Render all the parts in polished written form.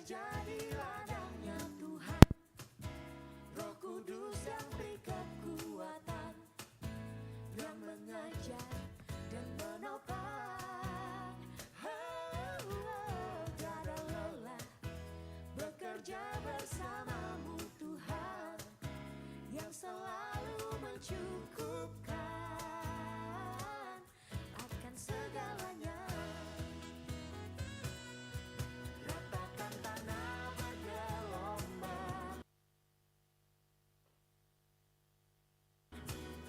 Jadi ladangnya Tuhan, Roh Kudus yang beri kekuatan, yang mengajar dan menopang. Tiada lelah bekerja bersamamu Tuhan, yang selalu mencukupkan akan segalanya. Ratakan tanah bergelombang,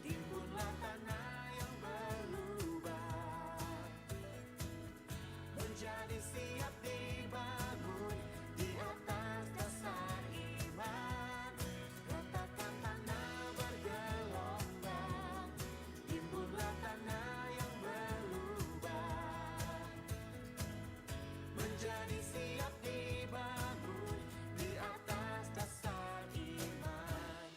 timbunlah tanah yang berlubang, menjadi siap dibangun di atas dasar iman. Ratakan tanah bergelombang, timbunlah tanah yang berlubang, menjadi siap dibangun di atas dasar iman.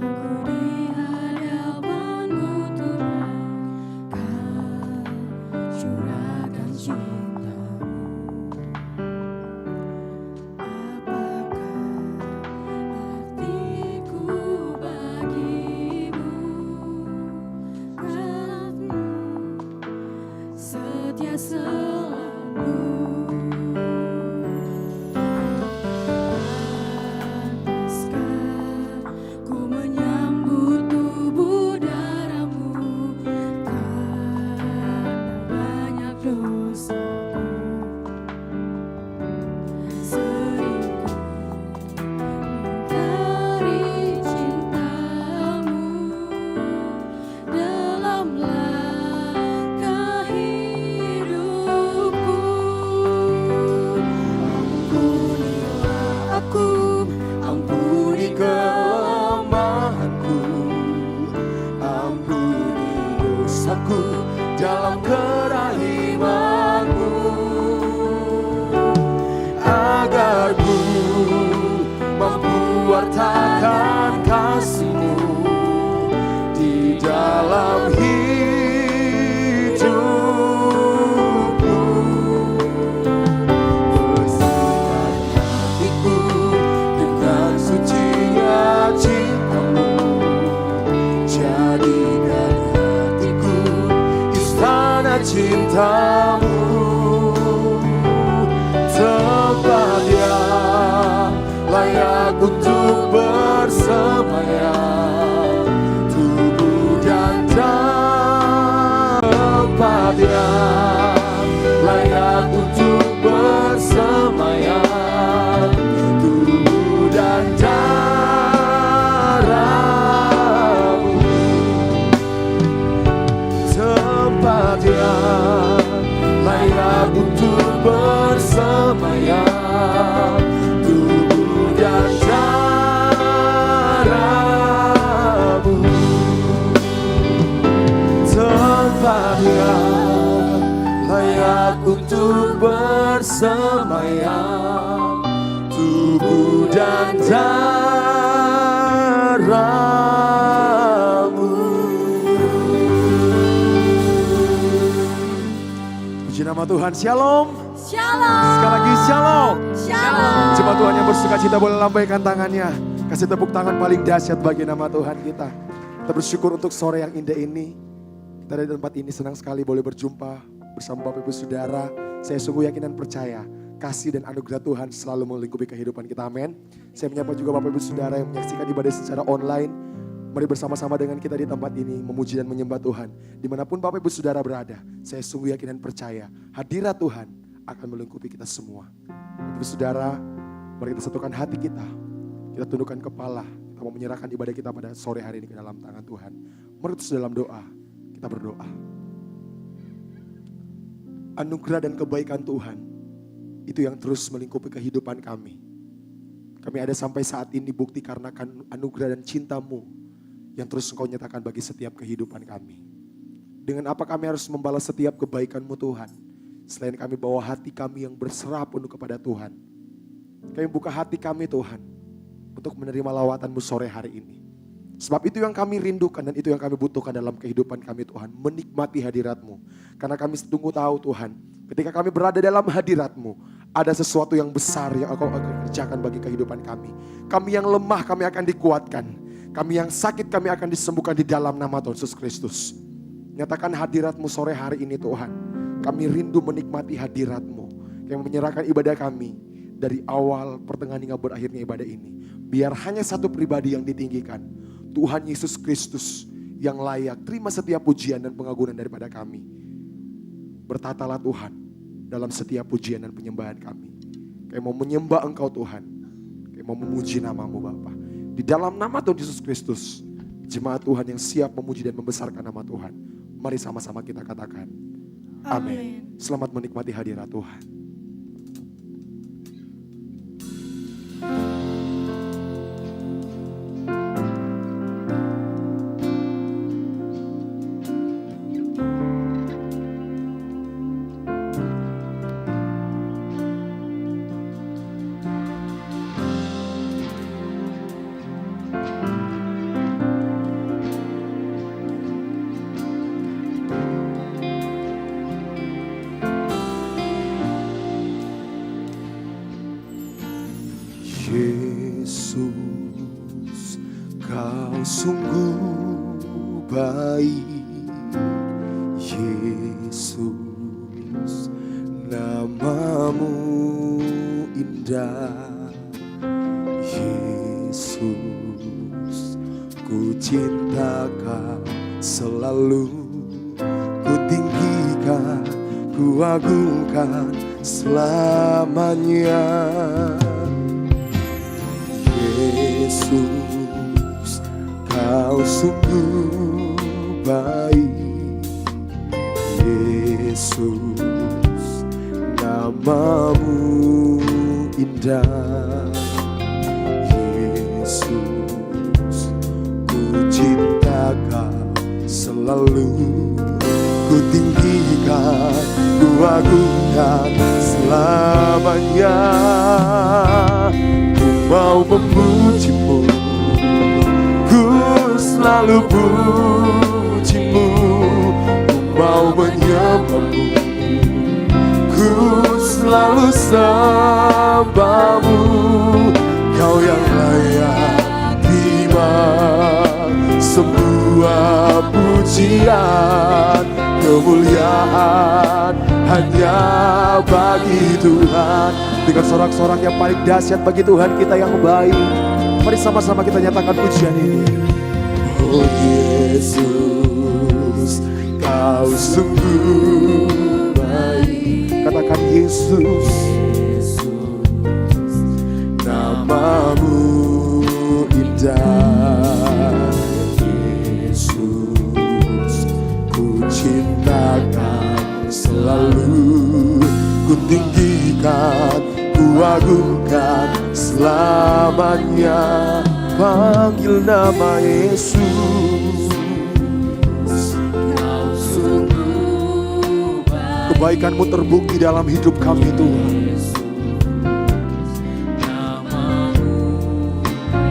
Aku di hadapanmu Tuhan, Kau curahkan cintamu. Apakah artiku bagimu? Karena setia selalu. Pantaskah ku menyambut tubuh darahmu, karena banyak dosaku. Sering ku mengingkari cintamu dalam langkah hidupku. Ampunilah aku, ampuni kelemahanku, ampuni dosaku dalam kerahimanmu, agar ku mampu wartakan kasih-Mu di dalam hidupku. Bersihkan hatiku dengan sucinya cinta-Mu, jadikan hatiku istana cinta-Mu, tempat yang layak untuk bersemayam, tubuh dan tempat yang layak untuk bersemayam, tubuh dan darah Dia, layak untuk bersemayam. Tubuh dan darahmu, tempat Dia layak untuk bersemayam. Tubuh dan darahmu. Puji nama Tuhan. Shalom. Shalom. Sekali lagi shalom. Shalom. Jemaat Tuhan yang bersuka cita boleh lambaikan tangannya. Kasih tepuk tangan paling dahsyat bagi nama Tuhan kita. Kita bersyukur untuk sore yang indah ini. Kita dari tempat ini senang sekali boleh berjumpa bersama Bapak Ibu Saudara. Saya sungguh yakin dan percaya kasih dan anugerah Tuhan selalu melingkupi kehidupan kita. Amin. Saya menyapa juga Bapak Ibu Saudara yang menyaksikan ibadah secara online. Mari bersama-sama dengan kita di tempat ini memuji dan menyembah Tuhan. Dimanapun Bapak Ibu Saudara berada, saya sungguh yakin dan percaya hadirat Tuhan akan melingkupi kita semua. Bapak Ibu Saudara, mari kita satukan hati kita. Kita tundukkan kepala. Kita mau menyerahkan ibadah kita pada sore hari ini ke dalam tangan Tuhan. Mari terus dalam doa. Kita berdoa. Anugerah dan kebaikan Tuhan itu yang terus melingkupi kehidupan kami. Kami ada sampai saat ini bukti karena anugerah dan cinta-Mu yang terus Engkau nyatakan bagi setiap kehidupan kami. Dengan apa kami harus membalas setiap kebaikan-Mu Tuhan? Selain kami bawa hati kami yang berserah penuh kepada Tuhan. Kami buka hati kami Tuhan untuk menerima lawatan-Mu sore hari ini. Sebab itu yang kami rindukan dan itu yang kami butuhkan dalam kehidupan kami Tuhan. Menikmati hadirat-Mu. Karena kami sungguh tahu Tuhan, ketika kami berada dalam hadirat-Mu, ada sesuatu yang besar yang Engkau akan kerjakan bagi kehidupan kami. Kami yang lemah kami akan dikuatkan. Kami yang sakit kami akan disembuhkan di dalam nama Tuhan Yesus Kristus. Nyatakan hadirat-Mu sore hari ini Tuhan. Kami rindu menikmati hadirat-Mu yang menyerahkan ibadah kami dari awal pertengahan hingga berakhirnya ibadah ini. Biar hanya satu pribadi yang ditinggikan, Tuhan Yesus Kristus yang layak terima setiap pujian dan pengagungan daripada kami. Bertatalah Tuhan dalam setiap pujian dan penyembahan kami. Kami mau menyembah Engkau Tuhan. Kami mau memuji nama-Mu Bapa. Di dalam nama Tuhan Yesus Kristus, jemaat Tuhan yang siap memuji dan membesarkan nama Tuhan. Mari sama-sama kita katakan, amin. Selamat menikmati hadirat Tuhan. Yesus, Kau sungguh baik. Yesus, nama-Mu indah. Yesus, ku cinta Kau selalu. Ku tinggikan, ku agungkan selamanya. Yesus, Kau sungguh baik. Yesus, nama-Mu indah. Yesus, ku cinta Kau selalu. Ku tinggikan, ku agungkan selamanya. Mau memuji-Mu, ku selalu puji-Mu. Ku mau menyembah-Mu, ku selalu sembah-Mu. Kau yang layak terima semua pujian, kemuliaan hanya bagi Tuhan. Dengan sorak-sorak yang paling dahsyat bagi Tuhan kita yang baik. Mari sama-sama kita nyatakan pujian ini. Oh Yesus, Kau sungguh baik. Katakan Yesus, nama-Mu indah. Yesus, ku cinta akan selalu ku tinggikan, ku agungkan selamanya. Panggil nama Yesus. Kebaikan-Mu terbukti dalam hidup kami Tuhan.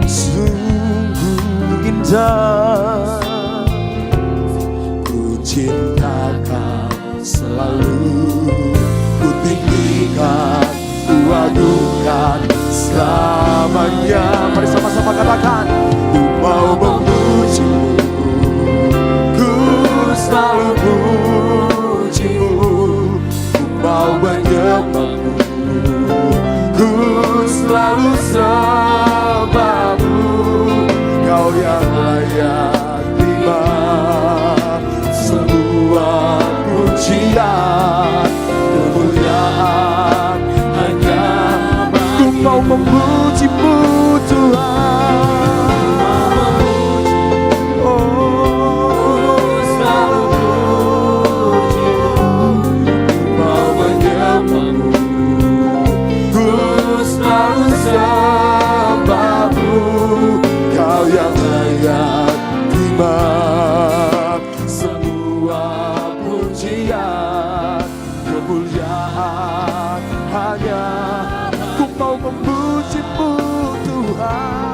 Sungguh indah, ku cinta Kau selalu, ku tinggikan, ku agungkan selamanya. Mari sama-sama katakan, ku mau memuji-Mu, ku selalu puji-Mu, ku mau menyembah-Mu, ku selalu sembah-Mu. Kau yang layak terima semua pujian, kemuliaan hanya ku mau memuji-Mu Tuhan. Oh, selalu puji-Mu, ku mau menyembah-Mu, ku selalu sembah-Mu. Kau yang layak terima semua pujian, kemuliaan hanya ku mau memuji-Mu Tuhan.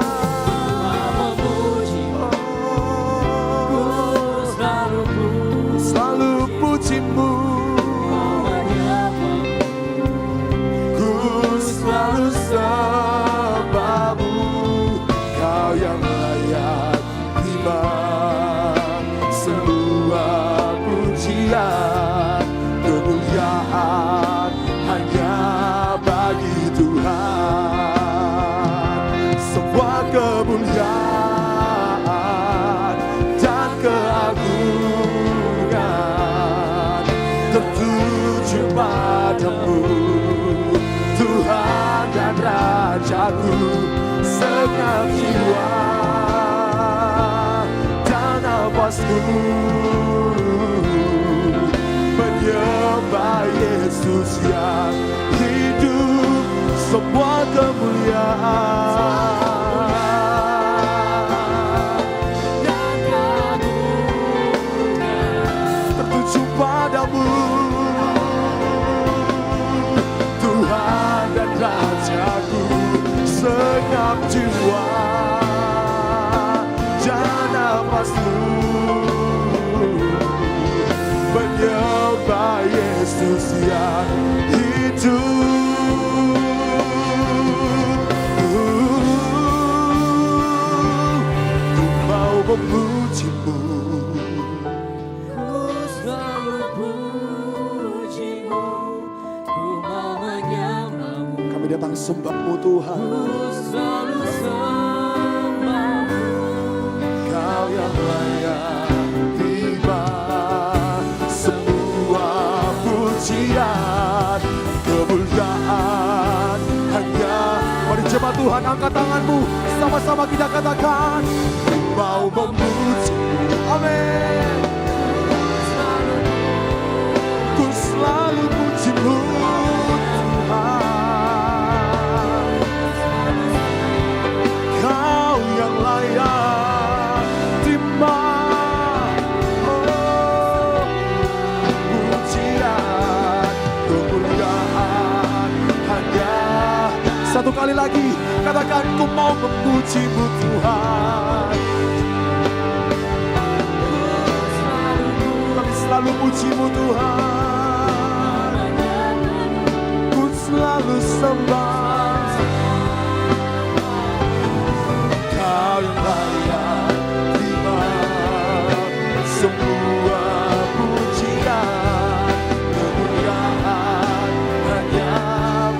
Selalu puji-Mu, ku selalu sembah-Mu. Kau yang layak terima semua pujian, kemuliaan hanya bagi Tuhan. Semua kemuliaan dan keagungan tertuju padamu, Tuhan dan Rajaku. Segenap jiwa dan nafasku menyembah Yesus yang hidup. Semua kemuliaan dan keagungan tertuju padamu, Tuhan dan Rajaku. Segenap jiwa dan nafasku menyembah Yesus yang hidup. Ku mau memuji-Mu, Ku selalu puji-Mu, ku mau menyembah-Mu, kami datang sembah-Mu Tuhan. ku selalu sembah-Mu. Kau yang layak terima semua pujian, kemuliaan hanya. Mari jemaat Tuhan, angkat tanganmu, sama-sama kita katakan, ku mau memuji-Mu. Amin. Ku selalu puji-Mu Tuhan. Kau yang layak terima pujian, kemuliaan hanya. Satu kali lagi katakan, ku mau memuji-Mu Tuhan. Kami selalu puji-Mu Tuhan, ku selalu sembah. Kau yang layak terima semua pujian, kemuliaan hanya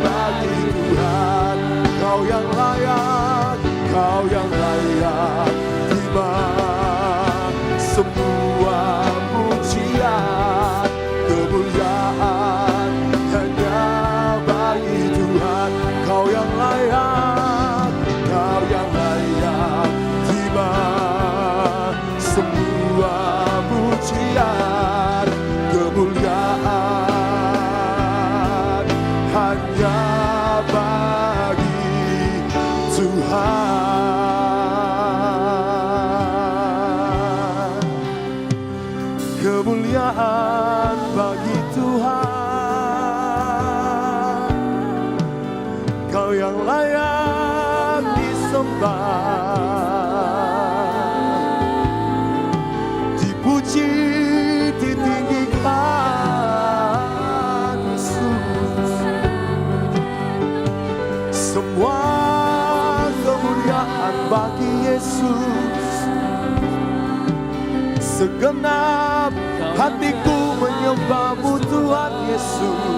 bagi Tuhan. Kau yang layak, Kau yang layak terima semua pujian, kemuliaan hanya bagi Tuhan. Kau yang layak, Kau yang layak terima kemuliaan bagi Tuhan. Kau yang layak disembah, dipuji, ditinggikan Yesus. Semua kemuliaan bagi Yesus. Segenap hatiku menyembah-Mu Tuhan Yesus.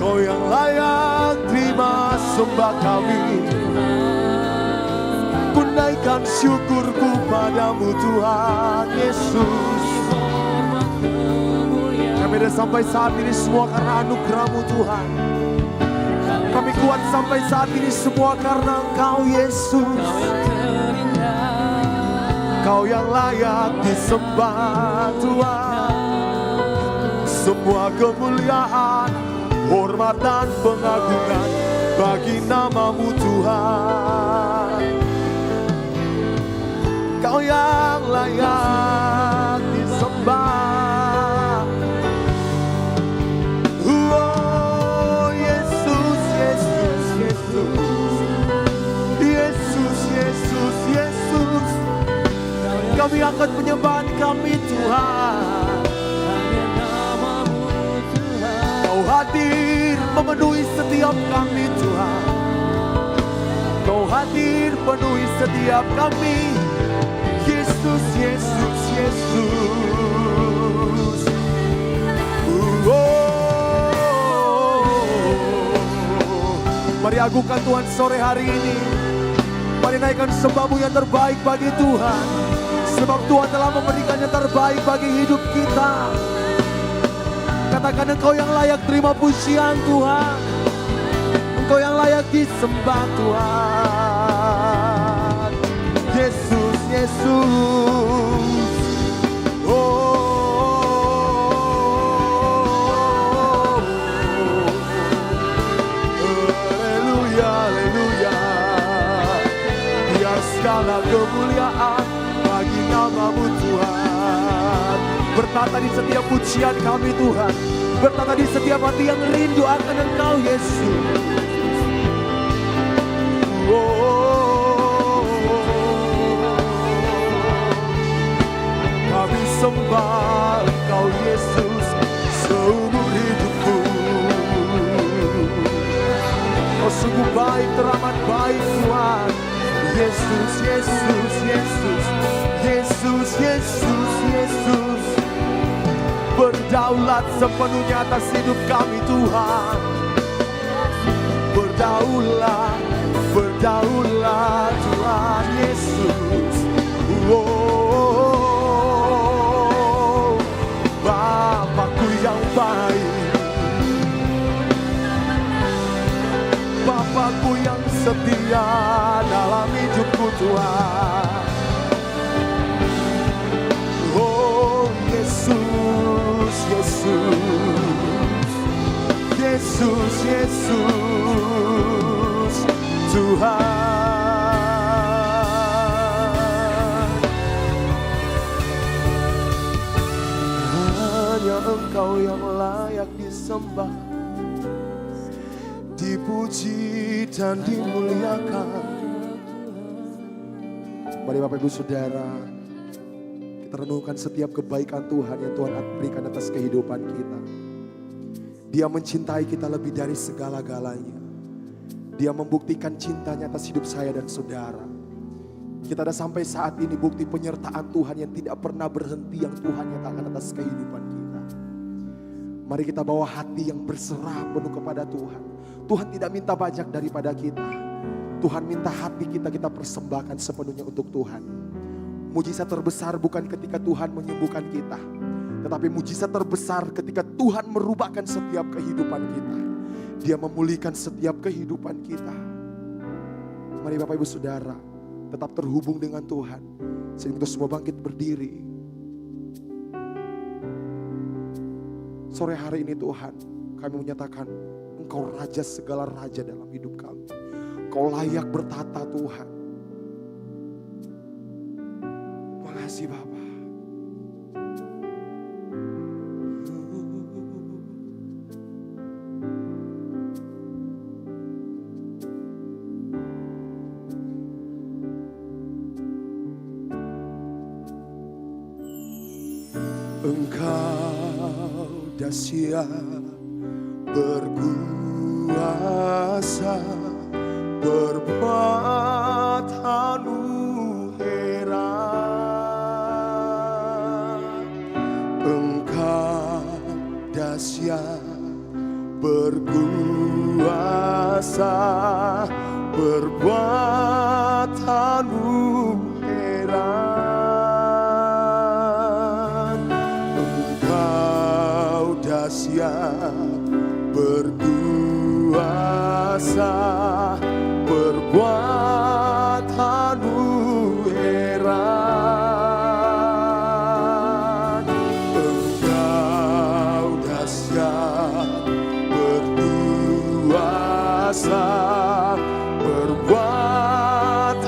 Kau yang layak terima sembah kami. Ku naikkan syukurku padamu Tuhan Yesus. Kami ada sampai saat ini semua karena anugerah-Mu Tuhan. Kami kuat sampai saat ini semua karena Engkau Yesus. Kau yang layak disembah Tuhan. Semua kemuliaan, hormat dan pengagungan bagi nama-Mu Tuhan. Kau yang layak disembah. Oh Yesus, Yesus, Yesus. Yesus, Yesus, Yesus. Kami angkat penyembahan kami Tuhan. Kau hadir memenuhi setiap kami Tuhan. Kau hadir penuhi setiap kami. Yesus, Yesus, Yesus. Mari agungkan Tuhan sore hari ini. Mari naikkan sembah-Mu yang terbaik bagi Tuhan. Sebab Tuhan telah memberikan yang terbaik bagi hidup kita. Katakan Engkau yang layak terima pujian Tuhan. Engkau yang layak disembah Tuhan. Yesus, Yesus. Haleluya, haleluya. Biar segala kemuliaan bagi nama-Mu Tuhan. Bertata di setiap pujian kami Tuhan. Bertata di setiap hati yang rindu akan Engkau Yesus. Kami sembah Engkau Yesus seumur hidupku. Kau sungguh baik, teramat baik Tuhan. Yesus, Yesus, Yesus. Yesus, Yesus, Yesus. Berdaulat sepenuhnya atas hidup kami Tuhan. Berdaulat, berdaulat Tuhan Yesus. Oh, Bapakku yang baik, Bapakku yang setia dalam hidupku Tuhan. Oh Yesus, Yesus, Yesus, Yesus, Tuhan. Hanya Engkau yang layak disembah, dipuji dan dimuliakan. Mari Bapak Ibu Saudara, kita renungkan setiap kebaikan Tuhan yang Tuhan berikan atas kehidupan kita. Dia mencintai kita lebih dari segala-galanya. Dia membuktikan cintanya atas hidup saya dan saudara. Kita ada sampai saat ini bukti penyertaan Tuhan yang tidak pernah berhenti, yang Tuhan nyatakan atas kehidupan kita. Mari kita bawa hati yang berserah penuh kepada Tuhan. Tuhan tidak minta banyak daripada kita. Tuhan minta hati kita, kita persembahkan sepenuhnya untuk Tuhan. Mujizat terbesar bukan ketika Tuhan menyembuhkan kita, tetapi mujizat terbesar ketika Tuhan merubahkan setiap kehidupan kita. Dia memulihkan setiap kehidupan kita. Mari Bapak Ibu Saudara, tetap terhubung dengan Tuhan. Sehingga kita semua bangkit berdiri. Sore hari ini Tuhan, kami menyatakan Engkau Raja segala raja dalam hidup kami. Engkau layak bertata Tuhan. Makasih Bapa. Engkau dahsyat, berkuasa, berbuat heran. Engkau dahsyat, berkuasa, berbuat heran. Engkau dahsyat, berkuasa, berbuat heran. Engkau dahsyat, berkuasa, berbuat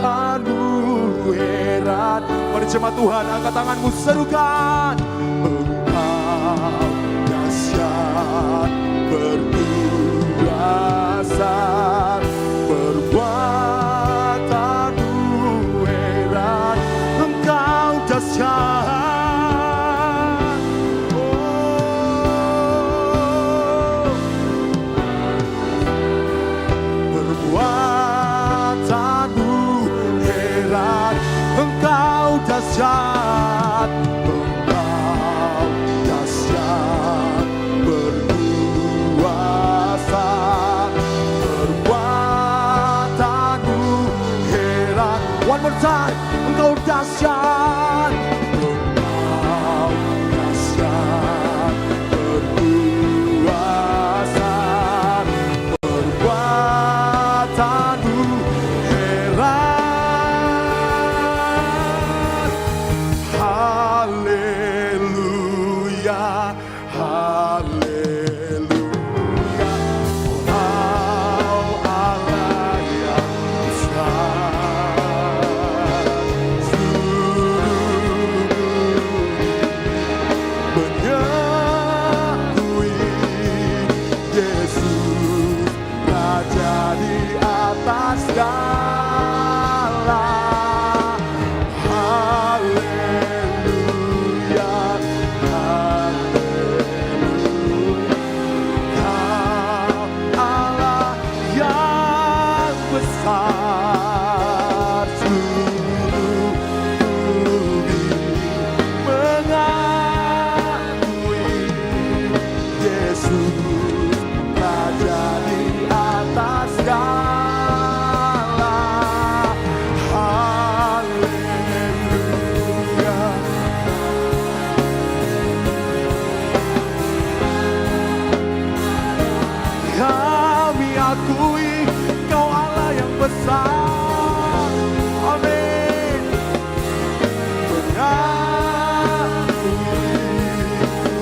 heran. Mari jemaat Tuhan, angkat tanganmu, serukan. Engkau dahsyat, berkuasa, berbuat heran. Engkau dahsyat, oh, berbuat heran. Engkau dahsyat, engkau dahsyat, berkuasa, berbuat heran. One more time, engkau dahsyat, engkau dahsyat, berkuasa, berbuat heran. Haleluya, haleluya. Oh Allah yang besar, seluruh menyakui Yesus Raja di atas segala. Haleluya, haleluya. Allah yang besar, seluruh bumi mengakui Yesus Raja di atas segala. Haleluya. Kami akui Kau Allah yang besar. Amin. Mengakui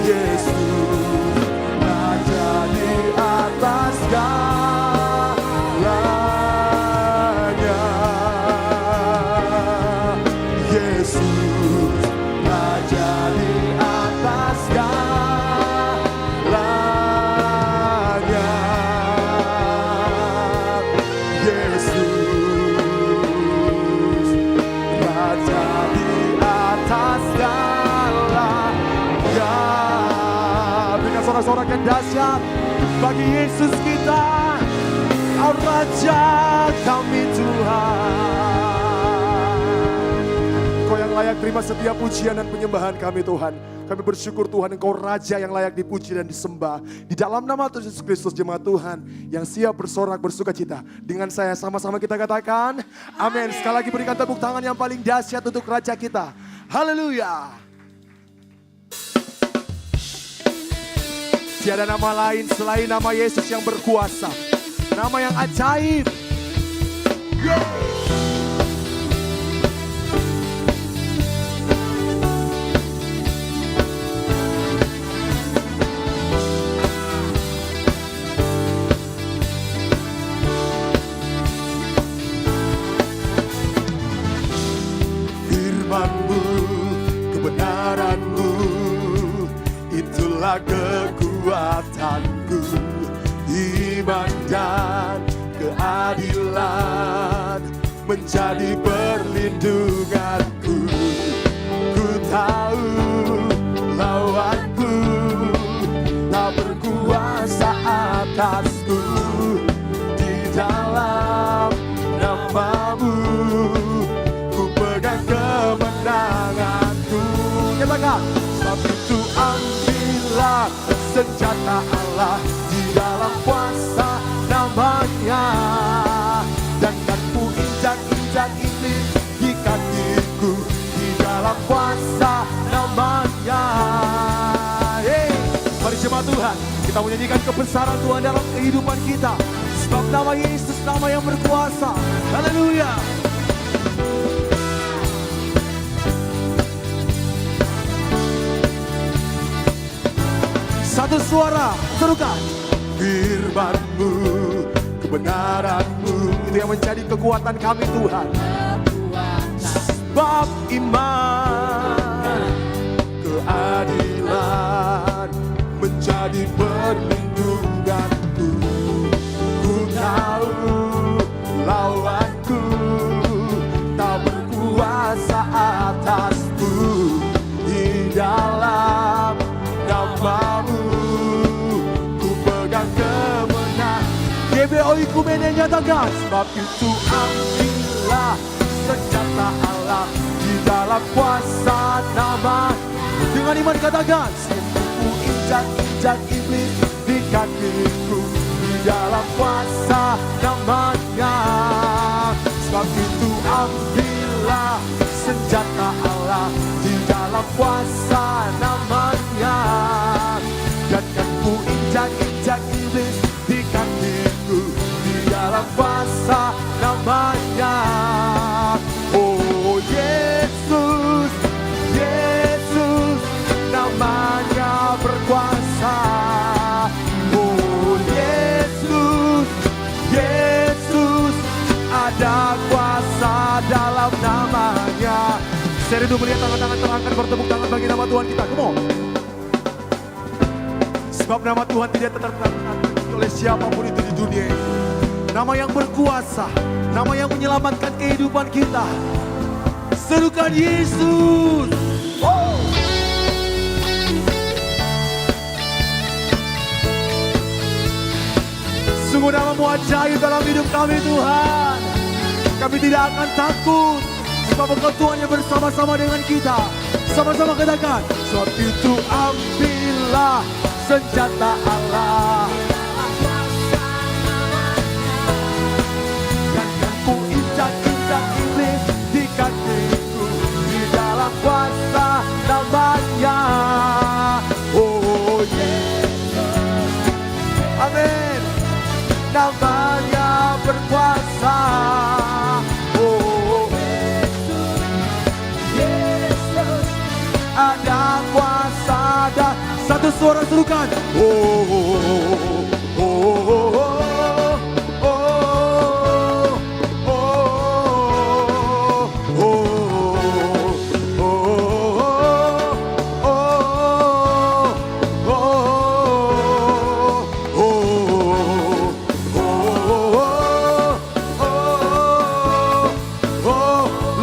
Yesus Raja di atas segalanya. Yesus Raja di atas segalanya. Yesus Raja di atas segalanya. Berikan sorak-sorak yang dahsyat bagi Yesus kita, Kau Raja kami Tuhan. Kau yang layak terima setiap pujian dan penyembahan kami Tuhan. Kami bersyukur Tuhan Engkau Raja yang layak dipuji dan disembah. Di dalam nama Tuhan Yesus Kristus, jemaat Tuhan yang siap bersorak bersuka cita. Dengan saya sama-sama kita katakan amin. Sekali lagi berikan tepuk tangan yang paling dahsyat untuk Raja kita. Haleluya. Tiada nama lain selain nama Yesus yang berkuasa. Nama yang ajaib. Yeah. Firman-Mu, kebenaran-Mu, itulah kekuatanku. Iman dan keadilan menjadi perlindunganku. Ku tahu lawan senjata Allah di dalam kuasa namanya. Dan kan ku injak-injak iblis di kakiku di dalam kuasa namanya. Hey, mari jemaat Tuhan, kita menyanyikan kebesaran Tuhan dalam kehidupan kita. Sebab nama Yesus nama yang berkuasa. Haleluya. Satu suara, serukan. Firman-Mu, kebenaran-Mu, itu yang menjadi kekuatan kami Tuhan. Sebab iman, keadilan menjadi perlindunganku. Ku tahu lawanku tak berkuasa atasku. Di dalam nama-Mu ku pegang kemenangan. GBO Ikumene nyatakan, sebab itu ambillah senjata Allah di dalam kuasa nama. Dengan iman katakan, ku injak-injak iblis di kakiku di dalam kuasa namanya. Sebab itu ambillah senjata Allah di dalam kuasa namanya. Dan kan ku injak-injak iblis di kakiku di dalam kuasa namanya. Oh Yesus, Yesus namanya berkuasa. Oh Yesus, Yesus ada kuasa dalam namanya. Saya rindu melihat tangan-tangan terangkat bertepuk tangan bagi nama Tuhan kita. Come on. Sebab nama Tuhan tidak tertandingi oleh siapapun itu di dunia ini. Nama yang berkuasa, nama yang menyelamatkan kehidupan kita. Serukan Yesus. Oh. Sungguh nama-Mu ajaib dalam hidup kami Tuhan. Kami tidak akan takut, sebab Engkau Tuhan yang bersama-sama dengan kita. Sama-sama katakan, sebab itu ambillah senjata Allah. Dan kan ku injak-injak iblis di kakiku di dalam kuasa namanya. Oh Yesus, amin. Namanya berkuasa. Oh Yesus, ada kuasa dan satu suara serukan. Oh, oh, oh, oh.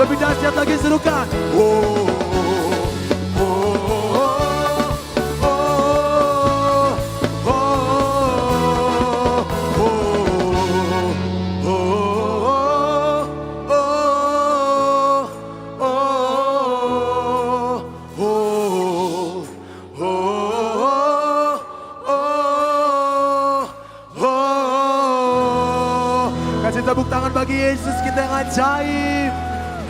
Lebih dahsyat lagi serukan. Oh, oh, oh, oh, oh, Kasih tepuk tangan bagi Yesus kita yang ajaib.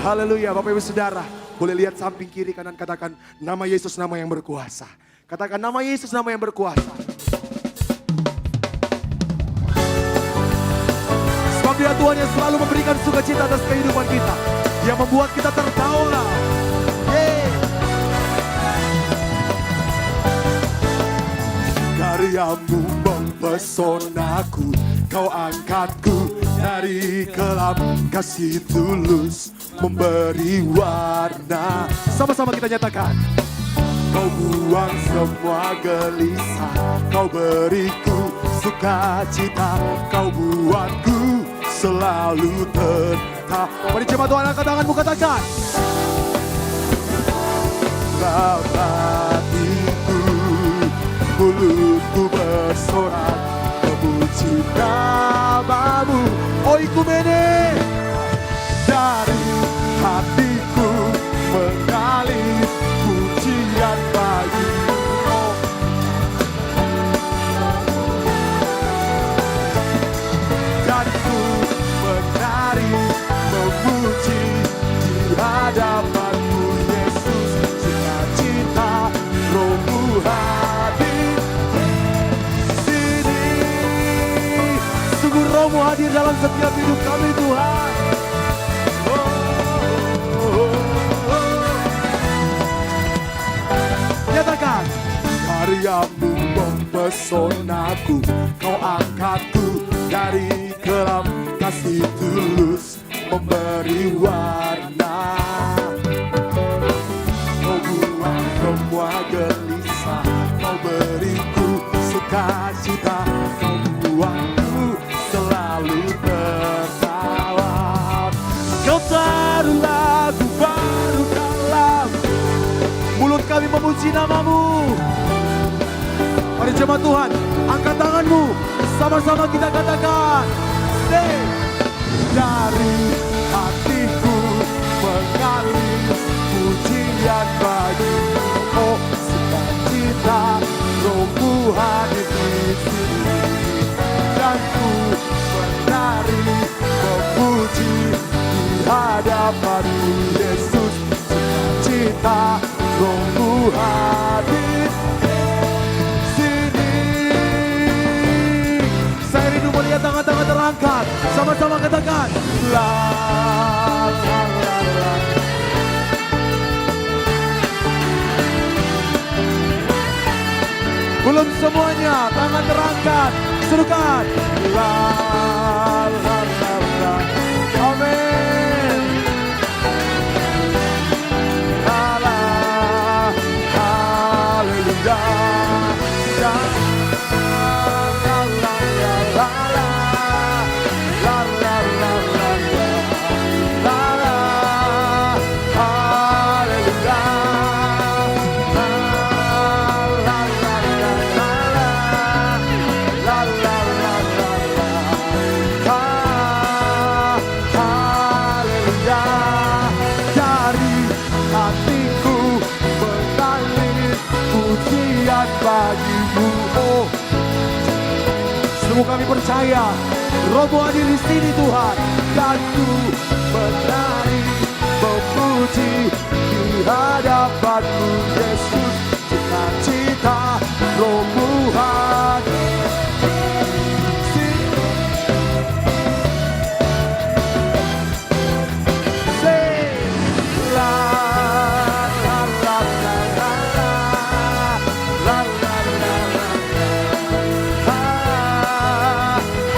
Haleluya. Bapak Ibu Saudara, boleh lihat samping kiri kanan, katakan nama Yesus nama yang berkuasa. Katakan nama Yesus nama yang berkuasa. Sebab Dia Tuhan yang selalu memberikan sukacita atas kehidupan kita, yang membuat kita tertawa. Karyamu mempesonaku, Kau angkatku dari kelam, kasih tulus memberi warna. Sama-sama kita nyatakan, Kau buang semua gelisah, Kau beriku sukacita, Kau buatku selalu tetap. Mari jemaat Tuhan, angkat tanganmu, katakan, dalam hatiku, mulutku bersorak memuji nama-Mu. Oh Ikumene, dari hatiku mengalir pujian bagi-Mu. Roh-Mu hadir dalam setiap hidup kami Tuhan. Nyatakan, karyamu mempesonaku, kau angkatku dari kelam, kasih tulus memberi warna. Kau buang semua gelisah, kau beriku sukacita, kau buatku selalu tertawa. Kau taruh lagu baru dalam mulut kami memuji nama-Mu. Mari jemaat Tuhan, angkat tanganmu, sama-sama kita katakan. Say. Dari hatiku mengalir pujian bagi-Mu, oh sukacita, Roh-Mu hadir di sini, dan ku menari memuji di hadapan-Mu Yesus. Sukacita, Roh-Mu hadir di sini. Saya rindu melihat tangan-tangan terangkat. Sama-sama katakan. La la la la. Belum semuanya, tangan terangkat. Serukan. La la la la. Amin. La la. Haleluya. La la la la la. La la la la la. La la. Haleluya. La la la la la. La la la la la. Haleluya. Dari hatiku mengalir pujian bagi-Mu, oh. Sungguh kami percaya Roh-Mu hadir di sini Tuhan, dan ku menari memuji di hadapan-Mu Yesus. Sukacita, Roh-Mu hadir di sini. Say, la la la la la la la la la la.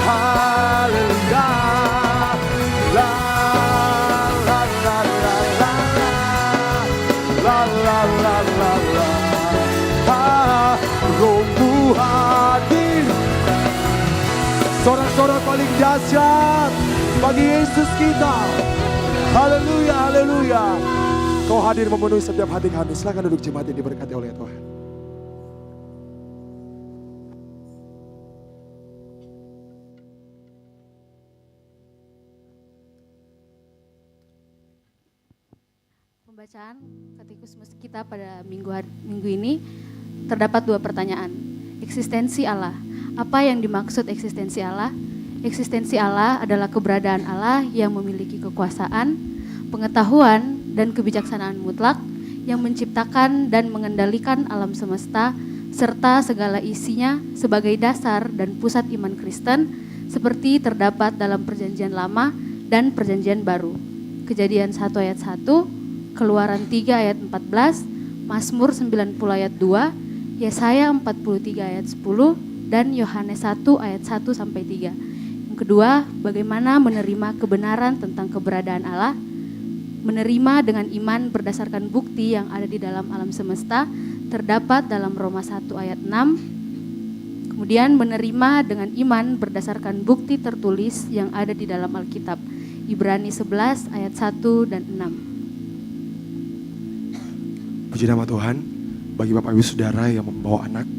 Haleluya. La la la la la la la la la la. Roh-Mu hadir. Sorak-sorak paling dahsyat bagi Yesus kita. Haleluya, haleluya. Kau hadir memenuhi setiap hati kami. Silakan duduk jemaat yang diberkati oleh Tuhan. Pembacaan katekismus kita pada minggu ini terdapat 2 pertanyaan. Eksistensi Allah. Apa yang dimaksud eksistensi Allah? Eksistensi Allah adalah keberadaan Allah yang memiliki kekuasaan, pengetahuan, dan kebijaksanaan mutlak yang menciptakan dan mengendalikan alam semesta serta segala isinya sebagai dasar dan pusat iman Kristen seperti terdapat dalam Perjanjian Lama dan Perjanjian Baru. Kejadian 1 ayat 1, Keluaran 3 ayat 14, Mazmur 90 ayat 2, Yesaya 43 ayat 10, dan Yohanes 1 ayat 1 sampai 3. Yang kedua, bagaimana menerima kebenaran tentang keberadaan Allah? Menerima dengan iman berdasarkan bukti yang ada di dalam alam semesta, terdapat dalam Roma 1 ayat 6. Kemudian menerima dengan iman berdasarkan bukti tertulis yang ada di dalam Alkitab, Ibrani 11 ayat 1 dan 6. Puji nama Tuhan, bagi Bapak Ibu Saudara yang membawa anak,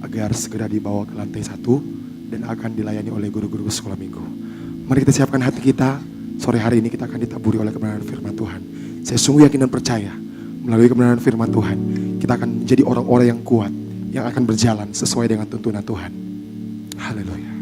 agar segera dibawa ke lantai 1 dan akan dilayani oleh guru-guru sekolah minggu. Mari kita siapkan hati kita, sore hari ini kita akan ditaburi oleh kebenaran firman Tuhan. Saya sungguh yakin dan percaya, melalui kebenaran firman Tuhan, kita akan menjadi orang-orang yang kuat, yang akan berjalan sesuai dengan tuntunan Tuhan. Haleluya.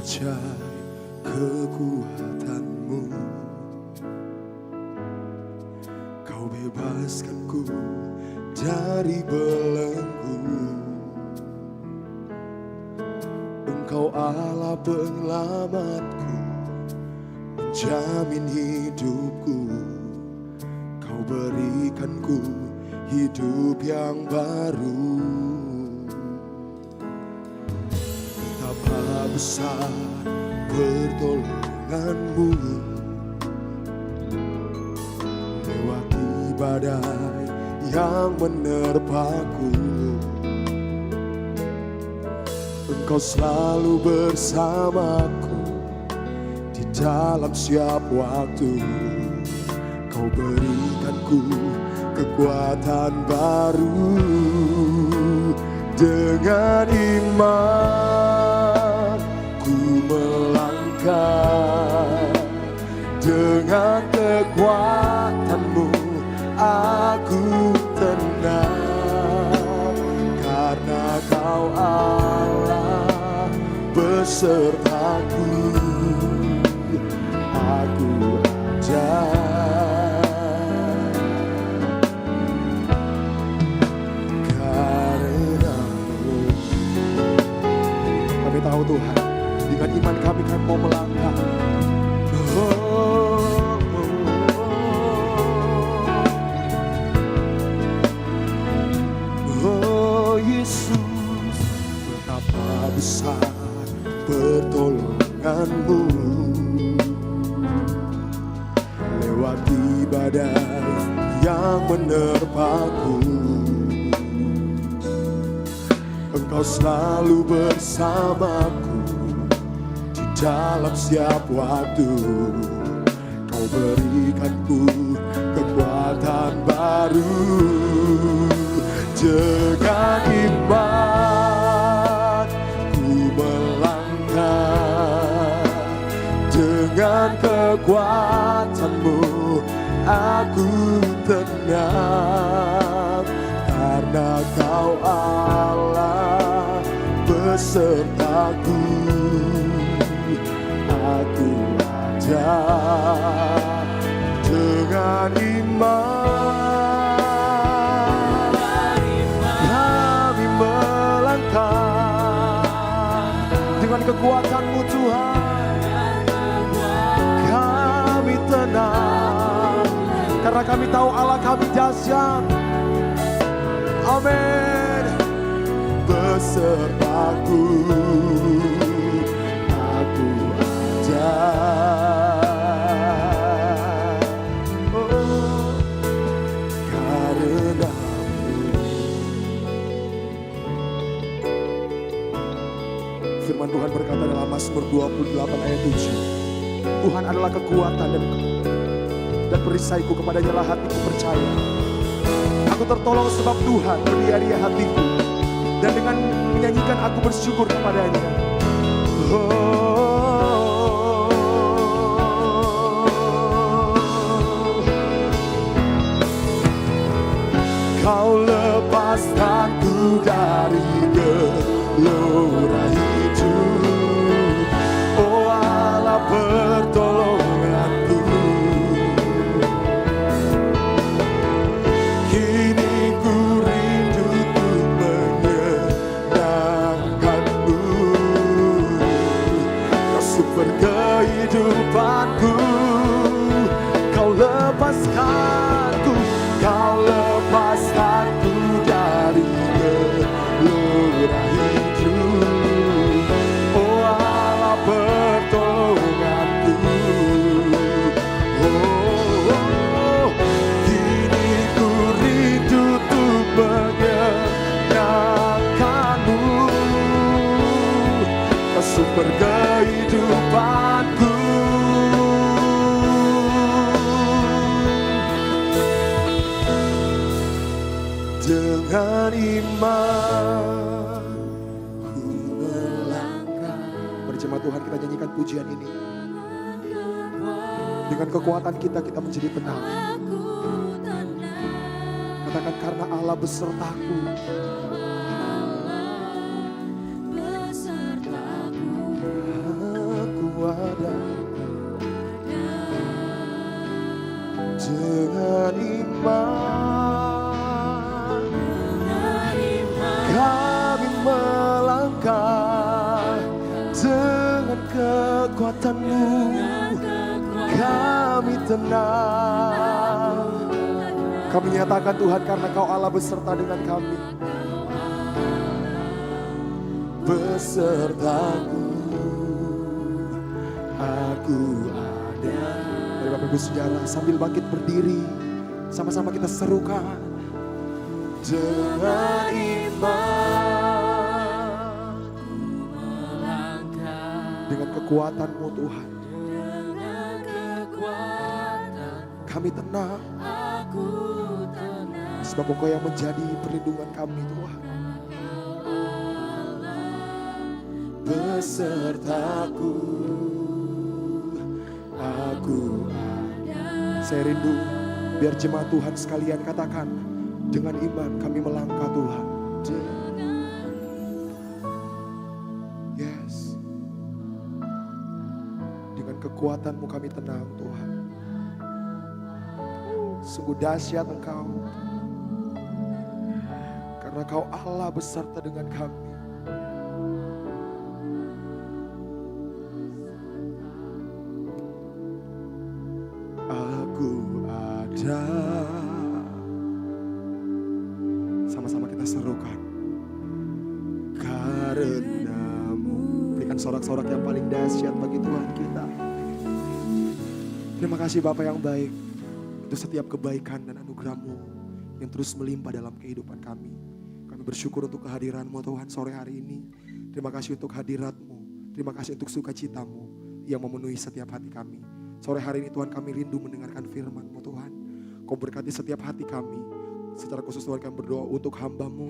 percaya kekuatanmu. Kau bebaskanku dari belenggu. Engkau Allah penyelamatku, menjamin hidupku. Kau berikanku hidup yang baru. Betapa besar pertolonganmu, lewati badai yang menerpaku. Engkau selalu bersamaku di dalam setiap waktu. Kau berikanku kekuatan baru. Dengan iman ku melangkah, dengan kekuatanmu aku tenang. Karena kau Allah besertaku, aku ada. Kami tahu Tuhan, dengan iman kami mau melangkah. Oh Yesus, betapa besar pertolonganmu, lewati badai yang menerpaku. Engkau selalu bersamaku di dalam setiap waktu. Kau berikanku kekuatan baru. Dengan iman ku melangkah, dengan kekuatanmu aku tenang. Karena kau Allah besertaku, aku ada. Dengan iman kami melangkah, dengan kekuatan-Mu Tuhan kami tenang. Karena kami tahu Allah kami dahsyat. Amin. Besertaku, aku ada. Oh, karena-Mu. Firman Tuhan berkata dalam Mazmur 28 ayat 7, Tuhan adalah kekuatan dan perisaiku, kepadanya lah hatiku percaya. Aku tertolong sebab Tuhan mendiari hatiku, dan dengan menyanyikan aku bersyukur kepadanya. Kau lepaskanku dari gelora hidup, oh Allah pertolonganku. Kehidupanku, kau lepaskanku, kau lepaskanku dari gelora hidup, oh Allah pertolonganku. Oh, kini ku rindu untuk menyenangkan-Mu, kau sumber kehidupanku. Dengan iman ku melangkah. Mari jemaat Tuhan kita nyanyikan pujian ini. Dengan kekuatan kita menjadi tenang. Katakan karena Allah besertaku. kekuatan-Mu kami tenang. Kami nyatakan Tuhan karena Kau Allah beserta dengan kami. Besertaku, aku ada. Mari Bapak Ibu Saudara sambil bangkit berdiri, sama-sama kita serukan. Dengan iman, dengan kekuatan-Mu Tuhan, kami tenang. Sebab Engkau yang menjadi perlindungan kami Tuhan. Besertaku, aku ada. Saya rindu biar jemaat Tuhan sekalian katakan, dengan iman kami melangkah Tuhan. Yes. Dengan kekuatan-Mu kami tenang Tuhan. Sungguh dahsyat Engkau. Karena Kau Allah beserta dengan kami. Aku ada. Sama-sama kita serukan. Karena-Mu. Berikan sorak-sorak yang paling dahsyat bagi Tuhan kita. Terima kasih Bapa yang baik untuk setiap kebaikan dan anugerah-Mu yang terus melimpah dalam kehidupan kami. Kami bersyukur untuk kehadiran-Mu Tuhan sore hari ini. Terima kasih untuk hadirat-Mu. Terima kasih untuk sukacita-Mu yang memenuhi setiap hati kami. Sore hari ini Tuhan kami rindu mendengarkan firman-Mu Tuhan. Kau berkati setiap hati kami. Secara khusus Tuhan kami berdoa untuk hamba-Mu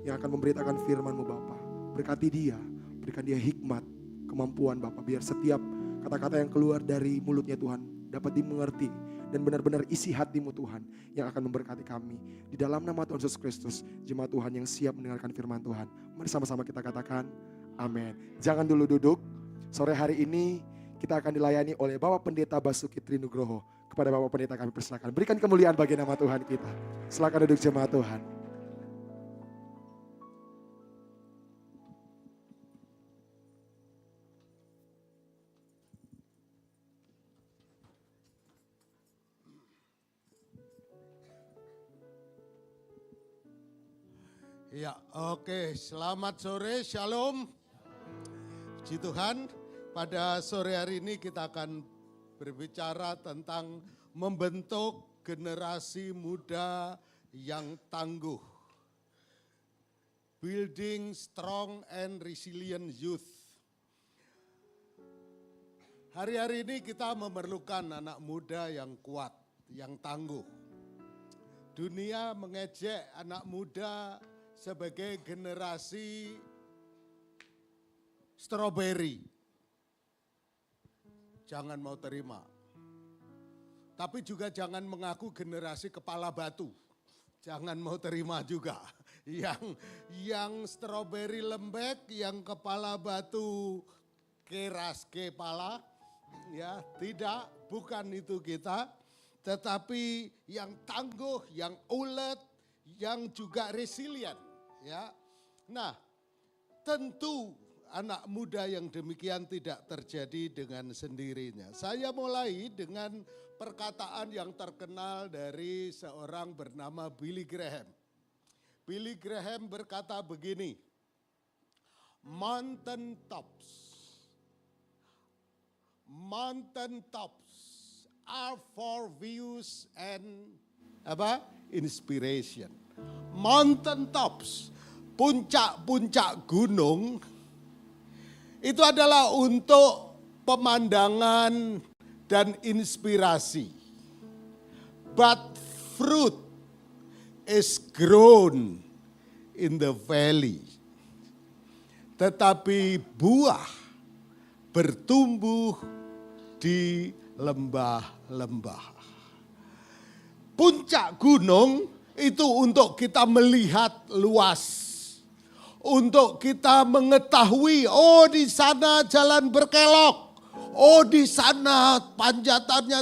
yang akan memberitakan firman-Mu Bapa. Berkati dia, berikan dia hikmat, kemampuan Bapa. Biar setiap kata-kata yang keluar dari mulutnya Tuhan dapat dimengerti. Dan benar-benar isi hati-Mu Tuhan yang akan memberkati kami. Di dalam nama Tuhan Yesus Kristus, jemaat Tuhan yang siap mendengarkan firman Tuhan. Mari sama-sama kita katakan amin. Jangan dulu duduk. Sore hari ini kita akan dilayani oleh Bapak Pendeta Basuki Trinugroho. Kepada Bapak Pendeta kami persilakan. Berikan kemuliaan bagi nama Tuhan kita. Silakan duduk jemaat Tuhan. Ya, oke. Selamat sore, shalom. Puji Tuhan, pada sore hari ini kita akan berbicara tentang membentuk generasi muda yang tangguh. Building strong and resilient youth. Hari-hari ini kita memerlukan anak muda yang kuat, yang tangguh. Dunia mengejek anak muda sebagai generasi strawberry. Jangan mau terima. Tapi juga jangan mengaku generasi kepala batu. Jangan mau terima juga. Yang strawberry lembek, yang kepala batu keras kepala. Ya, tidak, bukan itu kita. Tetapi yang tangguh, yang ulet, yang juga resilient. Ya, nah tentu anak muda yang demikian tidak terjadi dengan sendirinya. Saya mulai dengan perkataan yang terkenal dari seorang bernama Billy Graham. Billy Graham berkata begini, mountain tops are for views and inspiration. Mountain tops, puncak-puncak gunung, itu adalah untuk pemandangan dan inspirasi. But fruit is grown in the valley. Tetapi buah bertumbuh di lembah-lembah. Puncak gunung itu untuk kita melihat luas. Untuk kita mengetahui, oh di sana jalan berkelok. Oh di sana panjatannya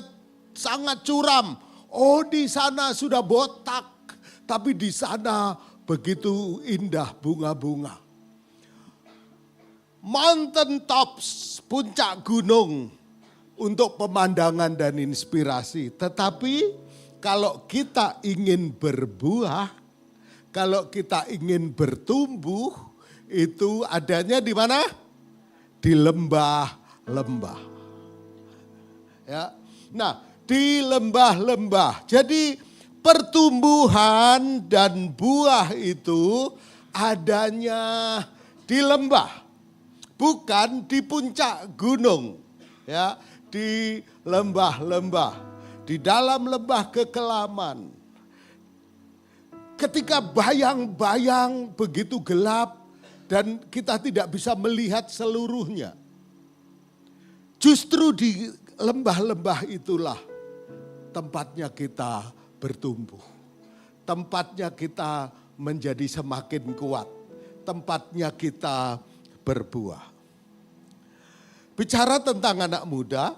sangat curam. Oh di sana sudah botak. Tapi di sana begitu indah bunga-bunga. Mountain tops, puncak gunung untuk pemandangan dan inspirasi. Tetapi kalau kita ingin berbuah, kalau kita ingin bertumbuh, itu adanya di mana? Di lembah-lembah. Ya. Nah, di lembah-lembah. Jadi pertumbuhan dan buah itu adanya di lembah, bukan di puncak gunung, ya, di lembah-lembah, di dalam lembah kekelaman. Ketika bayang-bayang begitu gelap dan kita tidak bisa melihat seluruhnya, justru di lembah-lembah itulah tempatnya kita bertumbuh, tempatnya kita menjadi semakin kuat, tempatnya kita berbuah. Bicara tentang anak muda,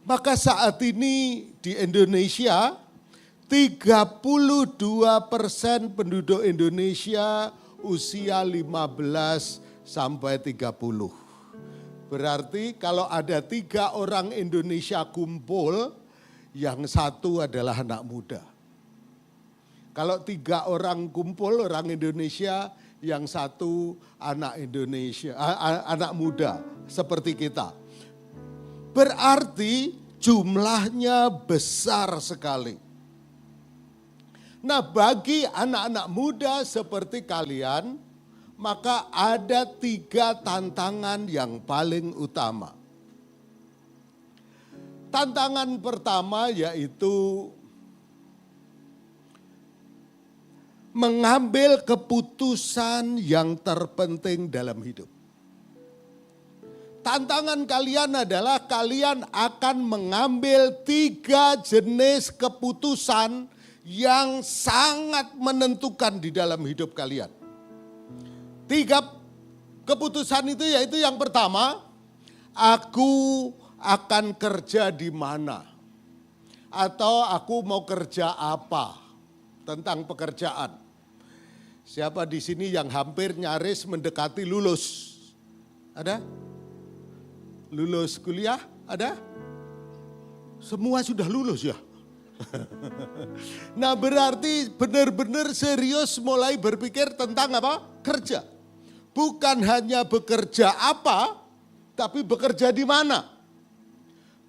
maka saat ini di Indonesia 32% penduduk Indonesia usia 15 sampai 30. Berarti kalau ada 3 orang Indonesia kumpul, yang satu adalah anak muda. Kalau 3 orang kumpul orang Indonesia, yang satu anak Indonesia, anak muda seperti kita. Berarti jumlahnya besar sekali. Nah, bagi anak-anak muda seperti kalian, maka ada 3 tantangan yang paling utama. Tantangan pertama yaitu mengambil keputusan yang terpenting dalam hidup. Tantangan kalian adalah kalian akan mengambil 3 jenis keputusan yang sangat menentukan di dalam hidup kalian. 3 keputusan itu yaitu yang pertama, aku akan kerja di mana? Atau aku mau kerja apa? Tentang pekerjaan. Siapa di sini yang hampir nyaris mendekati lulus? Ada? Lulus kuliah? Ada? Semua sudah lulus ya? Nah, berarti benar-benar serius mulai berpikir tentang apa? Kerja. Bukan hanya bekerja apa, tapi bekerja di mana.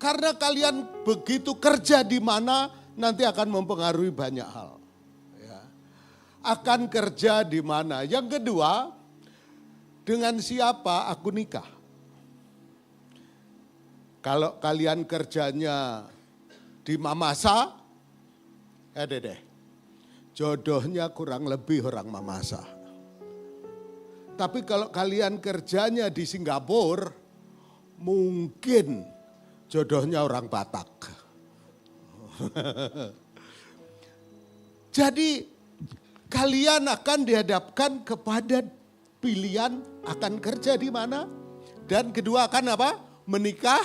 Karena kalian begitu kerja di mana nanti akan mempengaruhi banyak hal. Ya. Akan kerja di mana. Yang kedua, dengan siapa aku nikah. Kalau kalian kerjanya di Mamasa, deh, jodohnya kurang lebih orang Mamasa. Tapi kalau kalian kerjanya di Singapura, mungkin jodohnya orang Batak. Jadi kalian akan dihadapkan kepada pilihan akan kerja di mana. Dan kedua akan apa? Menikah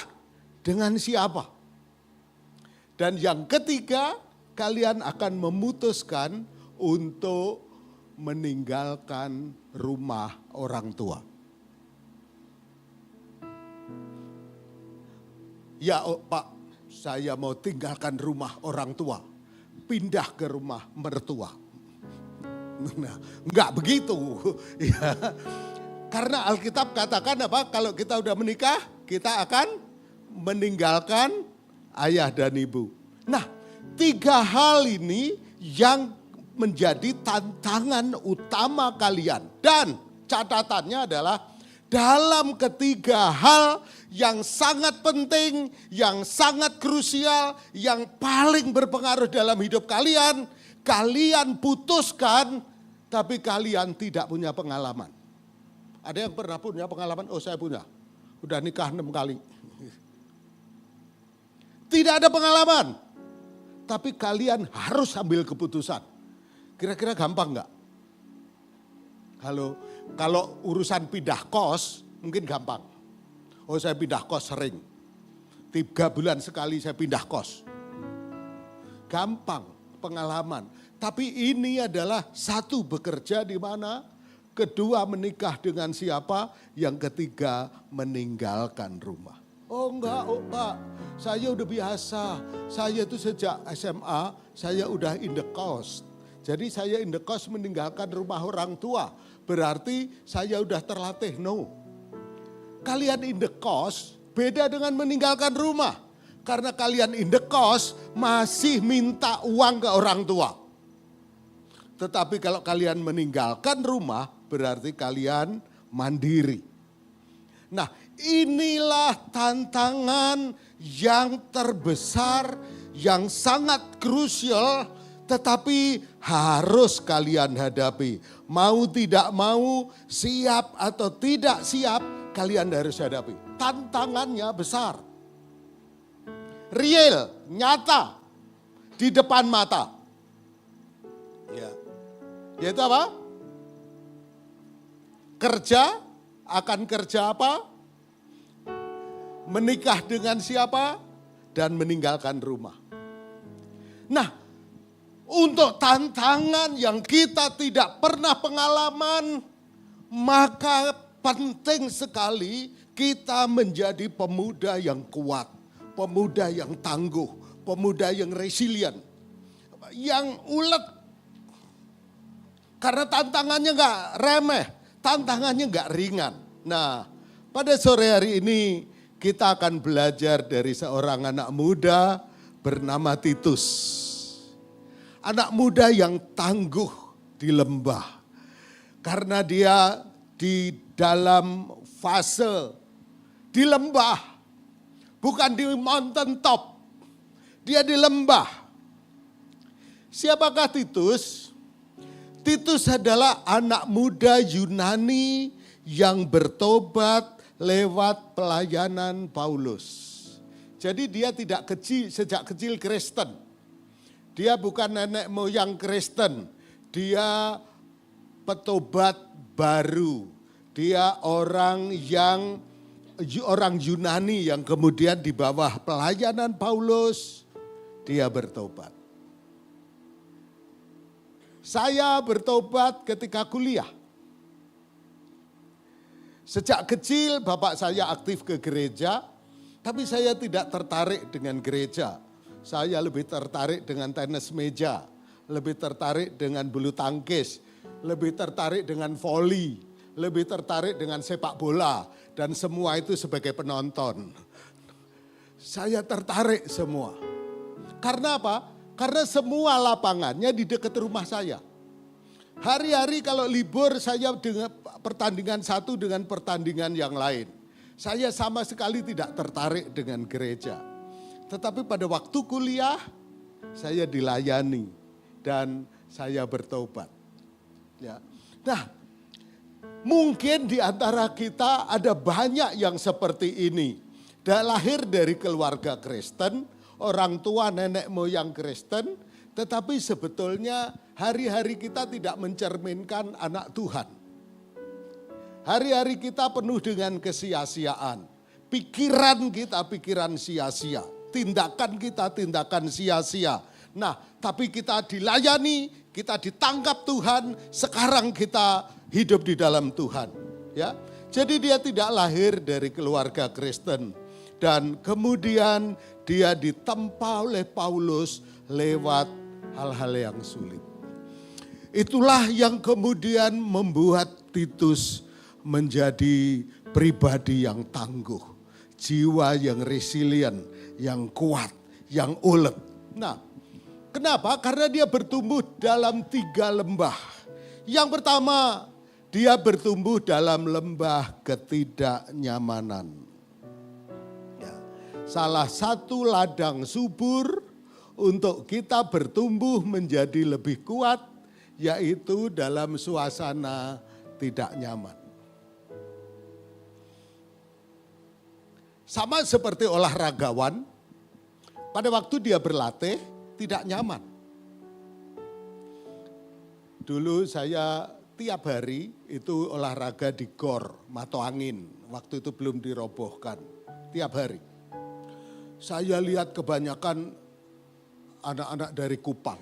dengan siapa. Dan yang ketiga, kalian akan memutuskan untuk meninggalkan rumah orang tua. Ya Pak, saya mau tinggalkan rumah orang tua, pindah ke rumah mertua. Nah, enggak begitu. Ya. Karena Alkitab katakan apa? Kalau kita udah menikah, kita akan meninggalkan ayah dan ibu. Nah, 3 hal ini yang menjadi tantangan utama kalian. Dan catatannya adalah dalam ketiga hal yang sangat penting, yang sangat krusial, yang paling berpengaruh dalam hidup kalian, kalian putuskan tapi kalian tidak punya pengalaman. Ada yang pernah punya pengalaman? Oh, saya punya. Udah nikah 6 kali. Tidak ada pengalaman. Tapi kalian harus ambil keputusan. Kira-kira gampang enggak? Kalau urusan pindah kos mungkin gampang. Oh, saya pindah kos sering. 3 bulan sekali saya pindah kos. Gampang, pengalaman. Tapi ini adalah 1 bekerja di mana, kedua menikah dengan siapa, yang ketiga meninggalkan rumah. Oh enggak, oh Pak, saya udah biasa. Saya itu sejak SMA, saya udah in the cost. Jadi saya in the cost meninggalkan rumah orang tua. Berarti saya udah terlatih. No. Kalian in the cost beda dengan meninggalkan rumah. Karena kalian in the cost masih minta uang ke orang tua. Tetapi kalau kalian meninggalkan rumah berarti kalian mandiri. Nah, inilah tantangan yang terbesar, yang sangat krusial, tetapi harus kalian hadapi. Mau tidak mau, siap atau tidak siap, kalian harus hadapi. Tantangannya besar. Real, nyata, di depan mata. Ya. Yaitu apa? Kerja, akan kerja apa? Menikah dengan siapa? Dan meninggalkan rumah. Nah, untuk tantangan yang kita tidak pernah pengalaman, maka penting sekali kita menjadi pemuda yang kuat, pemuda yang tangguh, pemuda yang resilient, yang ulet. Karena tantangannya gak remeh, tantangannya gak ringan. Nah, pada sore hari ini kita akan belajar dari seorang anak muda bernama Titus. Anak muda yang tangguh di lembah. Karena dia di dalam fase di lembah. Bukan di mountain top. Dia di lembah. Siapakah Titus? Titus adalah anak muda Yunani yang bertobat lewat pelayanan Paulus. Jadi dia tidak kecil, sejak kecil Kristen. Dia bukan nenek moyang Kristen. Dia petobat baru. Dia orang Yunani yang kemudian di bawah pelayanan Paulus, dia bertobat. Saya bertobat ketika kuliah. Sejak kecil bapak saya aktif ke gereja, tapi saya tidak tertarik dengan gereja. Saya lebih tertarik dengan tenis meja, lebih tertarik dengan bulu tangkis, lebih tertarik dengan voli, lebih tertarik dengan sepak bola, dan semua itu sebagai penonton. Saya tertarik semua. Karena apa? Karena semua lapangannya di dekat rumah saya. Hari-hari kalau libur saya dengan pertandingan satu dengan pertandingan yang lain. Saya sama sekali tidak tertarik dengan gereja. Tetapi pada waktu kuliah saya dilayani dan saya bertobat. Ya. Nah, mungkin di antara kita ada banyak yang seperti ini. Dia lahir dari keluarga Kristen, orang tua nenek moyang Kristen, tetapi sebetulnya hari-hari kita tidak mencerminkan anak Tuhan. Hari-hari kita penuh dengan kesia-siaan. Pikiran kita pikiran sia-sia. Tindakan kita tindakan sia-sia. Nah, tapi kita dilayani, kita ditangkap Tuhan, sekarang kita hidup di dalam Tuhan. Ya, jadi dia tidak lahir dari keluarga Kristen. Dan kemudian dia ditempa oleh Paulus lewat hal-hal yang sulit. Itulah yang kemudian membuat Titus menjadi pribadi yang tangguh. Jiwa yang resilient, yang kuat, yang ulet. Nah, kenapa? Karena dia bertumbuh dalam 3 lembah. Yang pertama, dia bertumbuh dalam lembah ketidaknyamanan. Ya, salah satu ladang subur untuk kita bertumbuh menjadi lebih kuat, yaitu dalam suasana tidak nyaman. Sama seperti olahragawan, pada waktu dia berlatih tidak nyaman. Dulu saya tiap hari itu olahraga di gor, Mato Angin. Waktu itu belum dirobohkan, tiap hari. Saya lihat kebanyakan anak-anak dari Kupang.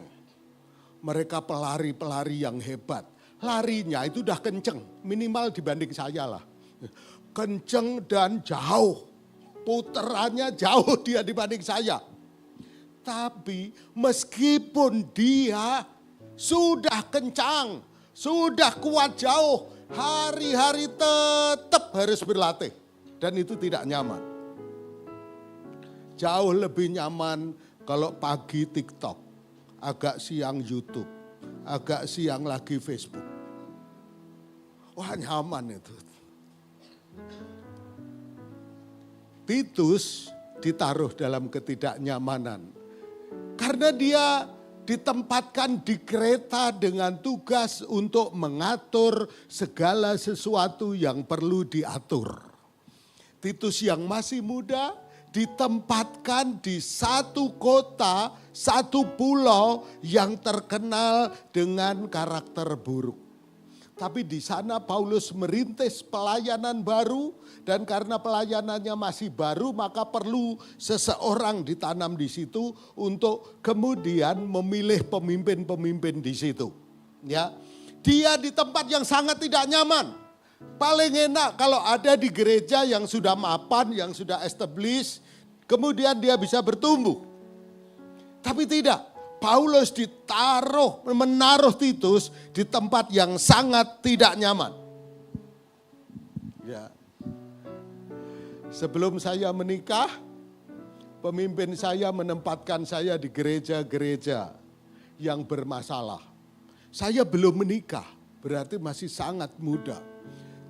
Mereka pelari-pelari yang hebat. Larinya itu udah kenceng, minimal dibanding saya lah. Kenceng dan jauh. puterannya jauh dia dibanding saya. Tapi meskipun dia sudah kencang, sudah kuat jauh, hari-hari tetap harus berlatih. Dan itu tidak nyaman. Jauh lebih nyaman kalau pagi TikTok, agak siang YouTube, agak siang lagi Facebook. Wah, nyaman itu. Titus ditaruh dalam ketidaknyamanan. Karena dia ditempatkan di Kreta dengan tugas untuk mengatur segala sesuatu yang perlu diatur. Titus yang masih muda ditempatkan di satu kota, satu pulau yang terkenal dengan karakter buruk. Tapi di sana Paulus merintis pelayanan baru dan karena pelayanannya masih baru maka perlu seseorang ditanam di situ untuk kemudian memilih pemimpin-pemimpin di situ. Ya, dia di tempat yang sangat tidak nyaman. Paling enak kalau ada di gereja yang sudah mapan, yang sudah established, kemudian dia bisa bertumbuh. Tapi tidak. Paulus menaruh Titus di tempat yang sangat tidak nyaman. Ya. Sebelum saya menikah, pemimpin saya menempatkan saya di gereja-gereja yang bermasalah. Saya belum menikah, berarti masih sangat muda.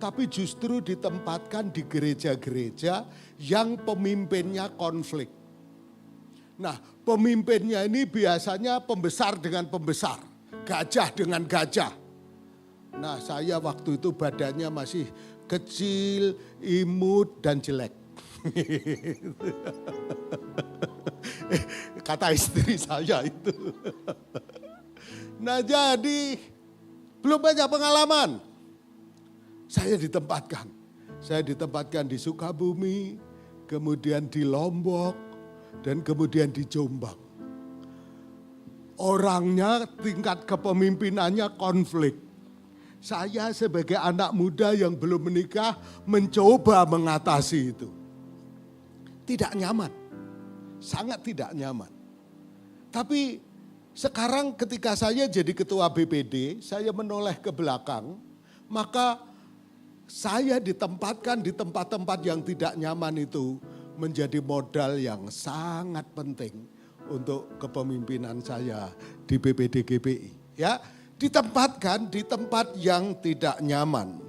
Tapi justru ditempatkan di gereja-gereja yang pemimpinnya konflik. Nah, pemimpinnya ini biasanya pembesar dengan pembesar, gajah dengan gajah. Nah, saya waktu itu badannya masih kecil, imut, dan jelek. Kata istri saya itu. Nah, jadi belum banyak pengalaman. Saya ditempatkan di Sukabumi, kemudian di Lombok, dan kemudian di Jombang. Orangnya tingkat kepemimpinannya konflik. Saya sebagai anak muda yang belum menikah mencoba mengatasi itu. Tidak nyaman, sangat tidak nyaman. Tapi sekarang ketika saya jadi ketua BPD, saya menoleh ke belakang, maka saya ditempatkan di tempat-tempat yang tidak nyaman itu menjadi modal yang sangat penting untuk kepemimpinan saya di BPD GPI. Ya, ditempatkan di tempat yang tidak nyaman.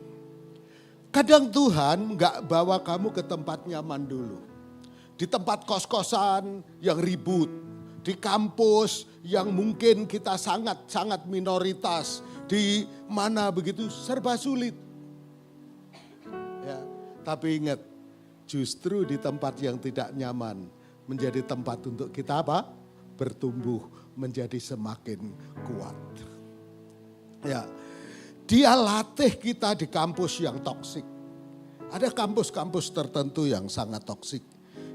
Kadang Tuhan nggak bawa kamu ke tempat nyaman dulu. Di tempat kos-kosan yang ribut, di kampus yang mungkin kita sangat minoritas, di mana begitu serba sulit. Ya, tapi ingat, justru di tempat yang tidak nyaman menjadi tempat untuk kita apa? Bertumbuh menjadi semakin kuat. Ya, dia latih kita di kampus yang toksik. Ada kampus-kampus tertentu yang sangat toksik.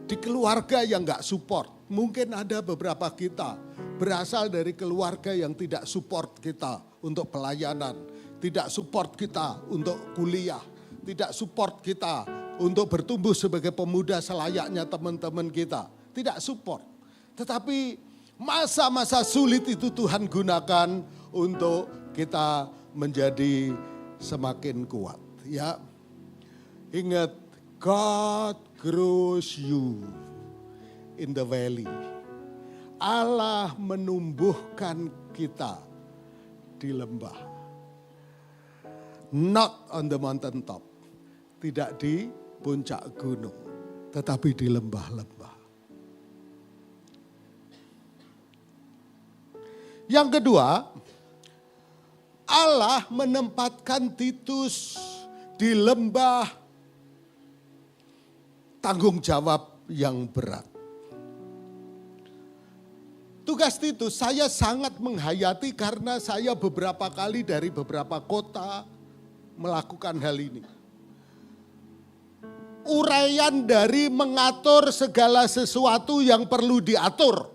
Di keluarga yang gak support. Mungkin ada beberapa kita berasal dari keluarga yang tidak support kita untuk pelayanan. Tidak support kita untuk kuliah. Tidak support kita untuk bertumbuh sebagai pemuda selayaknya teman-teman kita. Tidak support. Tetapi masa-masa sulit itu Tuhan gunakan untuk kita menjadi semakin kuat. Ya, ingat, God grows you in the valley. Allah menumbuhkan kita di lembah. Not on the mountain top. Tidak di puncak gunung, tetapi di lembah-lembah. Yang kedua, Allah menempatkan Titus di lembah tanggung jawab yang berat. Tugas Titus saya sangat menghayati karena saya beberapa kali dari beberapa kota melakukan hal ini. Uraian dari mengatur segala sesuatu yang perlu diatur.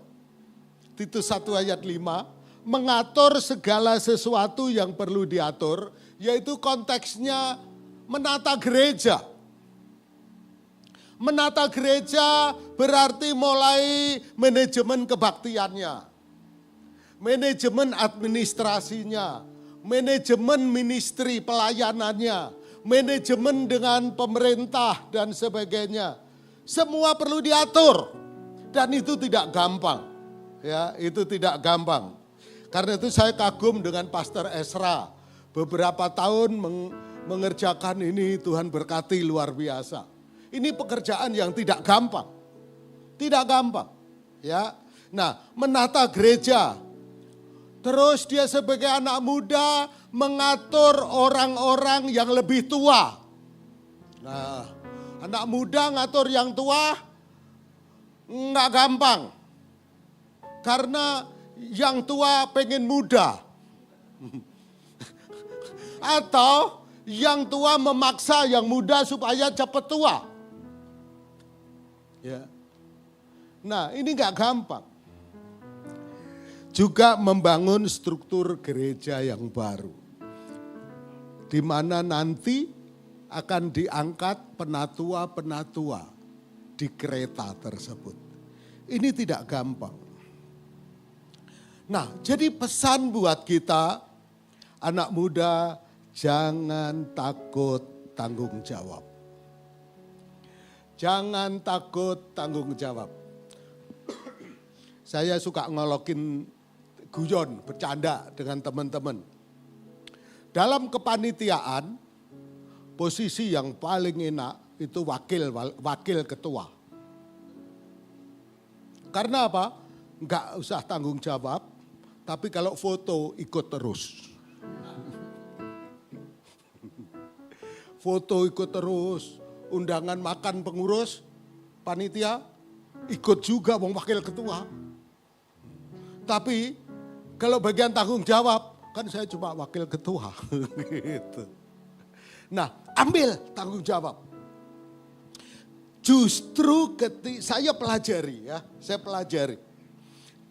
Titus 1 ayat 5, mengatur segala sesuatu yang perlu diatur, yaitu konteksnya menata gereja. Menata gereja berarti mulai manajemen kebaktiannya, manajemen administrasinya, manajemen ministry pelayanannya, manajemen dengan pemerintah dan sebagainya. Semua perlu diatur dan itu tidak gampang. Ya, itu tidak gampang. Karena itu saya kagum dengan Pastor Ezra. Beberapa tahun mengerjakan ini, Tuhan berkati luar biasa. Ini pekerjaan yang tidak gampang. Tidak gampang. Ya. Nah, menata gereja. Terus dia sebagai anak muda mengatur orang-orang yang lebih tua. Nah, anak muda ngatur yang tua enggak gampang. Karena yang tua pengen muda. Atau yang tua memaksa yang muda supaya cepat tua. Ya. Nah, ini enggak gampang. Juga membangun struktur gereja yang baru. Di mana nanti akan diangkat penatua-penatua di kereta tersebut. Ini tidak gampang. Nah, jadi pesan buat kita, anak muda, jangan takut tanggung jawab. Jangan takut tanggung jawab. Saya suka ngolokin guyon, bercanda dengan teman-teman. Dalam kepanitiaan, posisi yang paling enak itu wakil ketua. Karena apa? Enggak usah tanggung jawab, tapi kalau foto ikut terus. Foto ikut terus, undangan makan pengurus, panitia, ikut juga mau wakil ketua. Tapi kalau bagian tanggung jawab, kan saya cuma wakil ketua. Gitu. Nah, ambil tanggung jawab. Justru saya pelajari.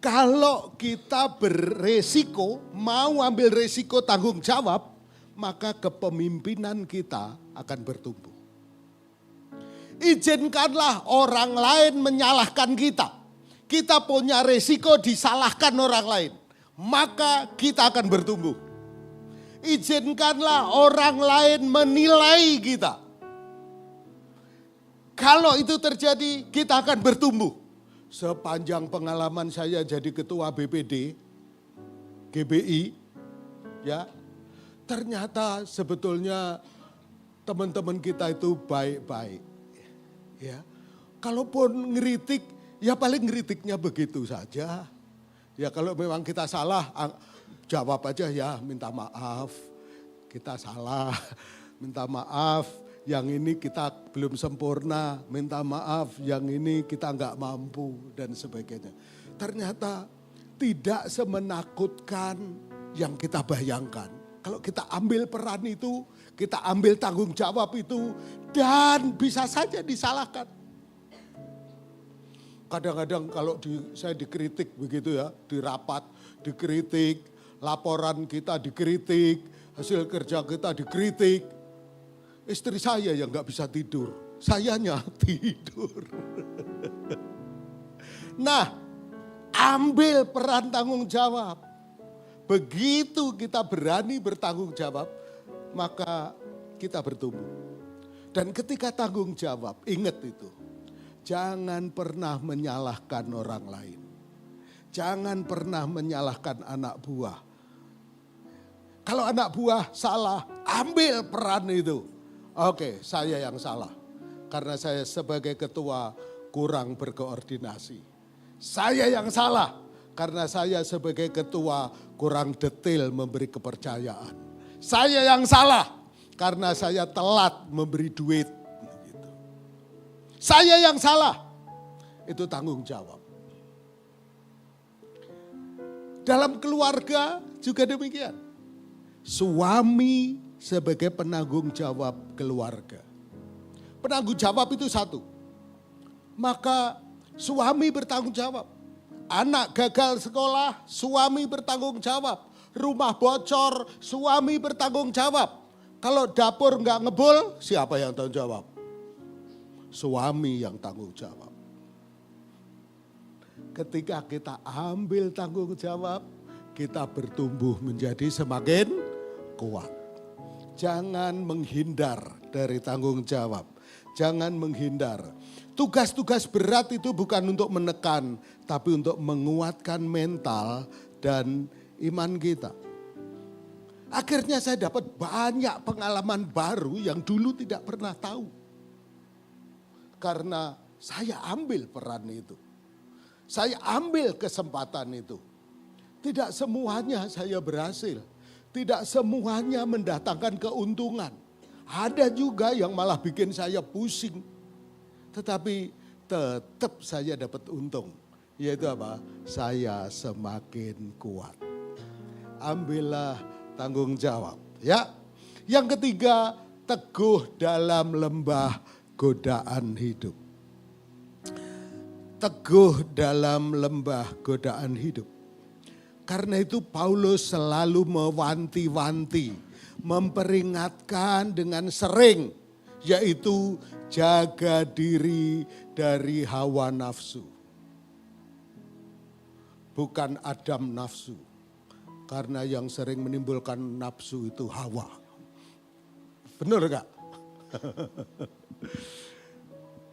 Kalau kita beresiko, mau ambil resiko tanggung jawab, maka kepemimpinan kita akan bertumbuh. Izinkanlah orang lain menyalahkan kita. Kita punya resiko disalahkan orang lain, maka kita akan bertumbuh. Izinkanlah orang lain menilai kita. Kalau itu terjadi, kita akan bertumbuh. Sepanjang pengalaman saya jadi ketua BPD, GBI, ya, ternyata sebetulnya teman-teman kita itu baik-baik. Ya, kalaupun ngeritik, ya paling ngeritiknya begitu saja. Ya kalau memang kita salah, jawab aja ya, minta maaf, kita salah, minta maaf, yang ini kita belum sempurna, minta maaf, yang ini kita nggak mampu, dan sebagainya. Ternyata tidak semenakutkan yang kita bayangkan. Kalau kita ambil peran itu, kita ambil tanggung jawab itu, dan bisa saja disalahkan. Kadang-kadang kalau saya dikritik begitu ya, di rapat dikritik, laporan kita dikritik, hasil kerja kita dikritik. Istri saya yang gak bisa tidur, sayanya tidur. Nah, ambil peran tanggung jawab. Begitu kita berani bertanggung jawab, maka kita bertumbuh. Dan ketika tanggung jawab, ingat itu. Jangan pernah menyalahkan orang lain. Jangan pernah menyalahkan anak buah. Kalau anak buah salah, ambil peran itu. Oke, saya yang salah. Karena saya sebagai ketua kurang berkoordinasi. Saya yang salah. Karena saya sebagai ketua kurang detail memberi kepercayaan. Saya yang salah. Karena saya telat memberi duit. Saya yang salah. Itu tanggung jawab. Dalam keluarga juga demikian. Suami sebagai penanggung jawab keluarga. Penanggung jawab itu satu. Maka suami bertanggung jawab. Anak gagal sekolah, suami bertanggung jawab. Rumah bocor, suami bertanggung jawab. Kalau dapur nggak ngebul, siapa yang tanggung jawab? suami yang tanggung jawab. Ketika kita ambil tanggung jawab, kita bertumbuh menjadi semakin kuat. Jangan menghindar dari tanggung jawab. Jangan menghindar. Tugas-tugas berat itu bukan untuk menekan, tapi untuk menguatkan mental dan iman kita. Akhirnya saya dapat banyak pengalaman baru yang dulu tidak pernah tahu. Karena saya ambil peran itu. Saya ambil kesempatan itu. Tidak semuanya saya berhasil. Tidak semuanya mendatangkan keuntungan. Ada juga yang malah bikin saya pusing. Tetapi tetap saya dapat untung. Yaitu apa? Saya semakin kuat. Ambillah tanggung jawab. Ya. Yang ketiga, teguh dalam lembah godaan hidup. Teguh dalam lembah godaan hidup. Karena itu Paulus selalu mewanti-wanti, memperingatkan dengan sering, yaitu jaga diri dari hawa nafsu. Bukan Adam nafsu, karena yang sering menimbulkan nafsu itu hawa. Benar gak?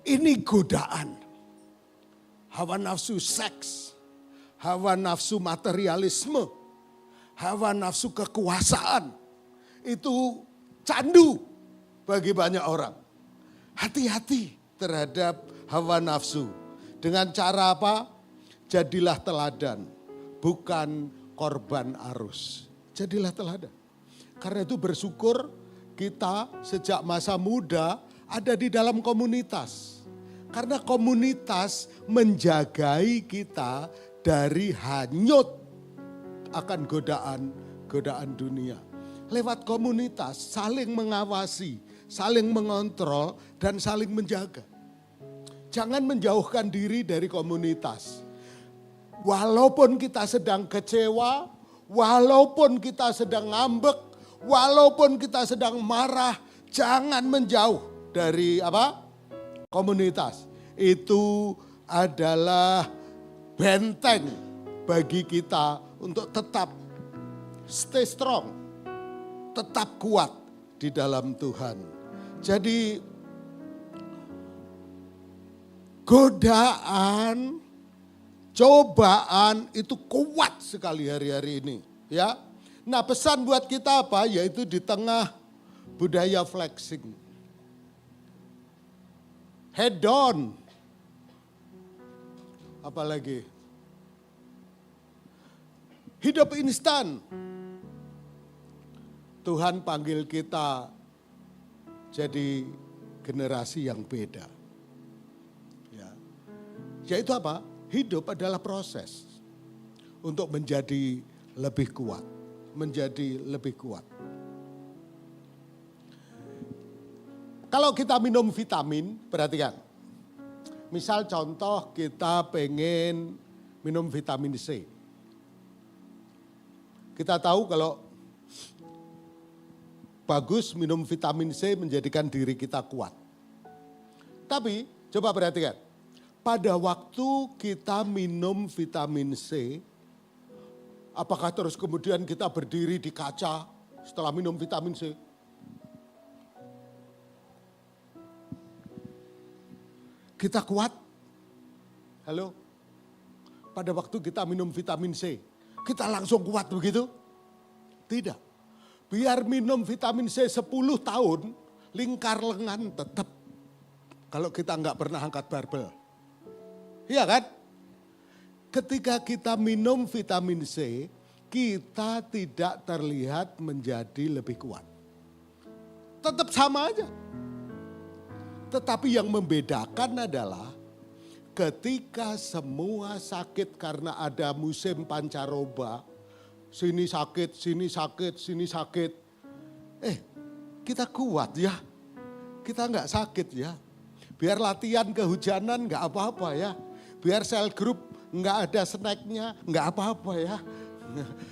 Ini godaan. Hawa nafsu seks, hawa nafsu materialisme, hawa nafsu kekuasaan. Itu candu bagi banyak orang. Hati-hati terhadap hawa nafsu. Dengan cara apa? Jadilah teladan, bukan korban arus. Jadilah teladan. Karena itu bersyukur kita sejak masa muda ada di dalam komunitas. Karena komunitas menjagai kita dari hanyut akan godaan dunia. Lewat komunitas saling mengawasi, saling mengontrol dan saling menjaga. Jangan menjauhkan diri dari komunitas. Walaupun kita sedang kecewa, walaupun kita sedang ngambek, walaupun kita sedang marah, jangan menjauh dari apa? Komunitas. Itu adalah benteng bagi kita untuk tetap stay strong, tetap kuat di dalam Tuhan. Jadi godaan, cobaan itu kuat sekali hari-hari ini, ya. Nah, pesan buat kita apa? Yaitu di tengah budaya flexing. Head on. Apalagi hidup instan. Tuhan panggil kita jadi generasi yang beda. Ya. Yaitu apa? Hidup adalah proses untuk menjadi lebih kuat, menjadi lebih kuat. Kalau kita minum vitamin, perhatikan. Misal contoh kita pengen minum vitamin C. Kita tahu kalau bagus minum vitamin C menjadikan diri kita kuat. Tapi coba perhatikan. Pada waktu kita minum vitamin C, apakah terus kemudian kita berdiri di kaca setelah minum vitamin C? Kita kuat? Halo? Pada waktu kita minum vitamin C, kita langsung kuat begitu? Tidak. Biar minum vitamin C 10 tahun, lingkar lengan tetap. Kalau kita nggak pernah angkat barbel. Iya kan? Ketika kita minum vitamin C, kita tidak terlihat menjadi lebih kuat. Tetap sama aja. Tetapi yang membedakan adalah ketika semua sakit karena ada musim pancaroba, sini sakit, sini sakit, sini sakit. Kita kuat ya, kita nggak sakit ya. Biar latihan kehujanan nggak apa-apa ya. Biar sel grup nggak ada snacknya, nggak apa-apa ya.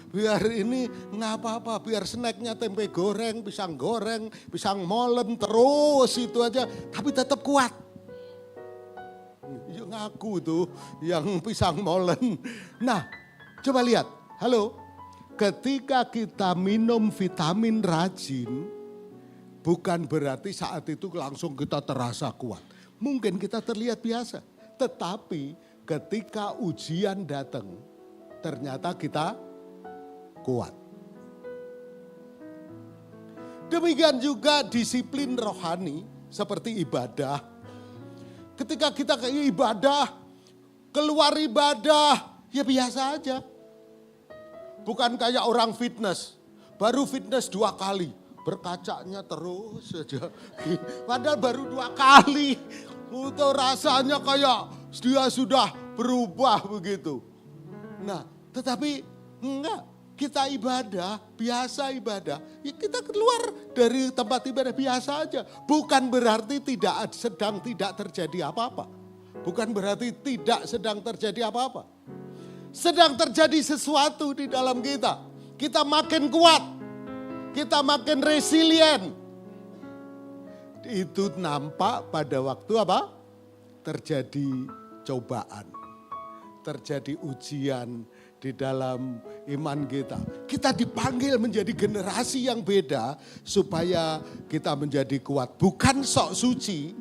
Biar ini nggak apa-apa, biar snacknya tempe goreng, pisang molen terus itu aja. Tapi tetap kuat. Ya, ngaku tuh yang pisang molen. Nah, coba lihat. Halo, ketika kita minum vitamin rajin, bukan berarti saat itu langsung kita terasa kuat. Mungkin kita terlihat biasa. Tetapi ketika ujian datang, ternyata kita kuat. Demikian juga disiplin rohani seperti ibadah. Ketika kita ke ibadah, keluar ibadah, ya biasa aja. Bukan kayak orang fitness, baru fitness 2 kali, berkacanya terus saja. Padahal baru 2 kali, itu rasanya kayak dia sudah berubah begitu. Nah, tetapi enggak. Kita ibadah, biasa ibadah, ya kita keluar dari tempat ibadah biasa aja. Bukan berarti sedang tidak terjadi apa-apa. Bukan berarti tidak sedang terjadi apa-apa. Sedang terjadi sesuatu di dalam kita. Kita makin kuat, kita makin resilient. Itu nampak pada waktu apa? Terjadi cobaan, terjadi ujian di dalam iman kita. Kita dipanggil menjadi generasi yang beda supaya kita menjadi kuat. Bukan sok suci,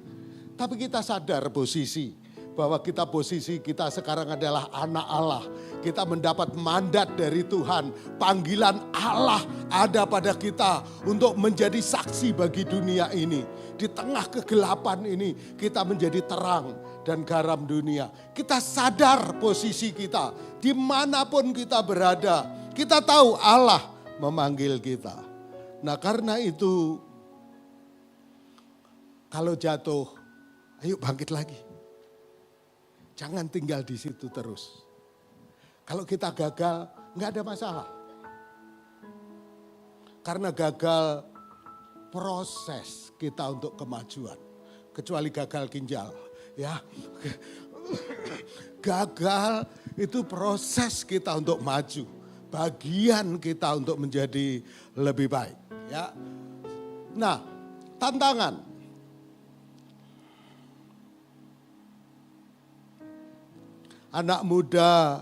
tapi kita sadar posisi. Bahwa posisi kita sekarang adalah anak Allah. Kita mendapat mandat dari Tuhan. Panggilan Allah ada pada kita untuk menjadi saksi bagi dunia ini. Di tengah kegelapan ini kita menjadi terang dan garam dunia. Kita sadar posisi kita. Dimanapun kita berada, kita tahu Allah memanggil kita. Nah, karena itu kalau jatuh, ayo bangkit lagi. Jangan tinggal di situ terus. Kalau kita gagal, nggak ada masalah. Karena gagal proses kita untuk kemajuan. Kecuali gagal ginjal, ya. Gagal itu proses kita untuk maju. Bagian kita untuk menjadi lebih baik, ya. Nah, tantangan. Anak muda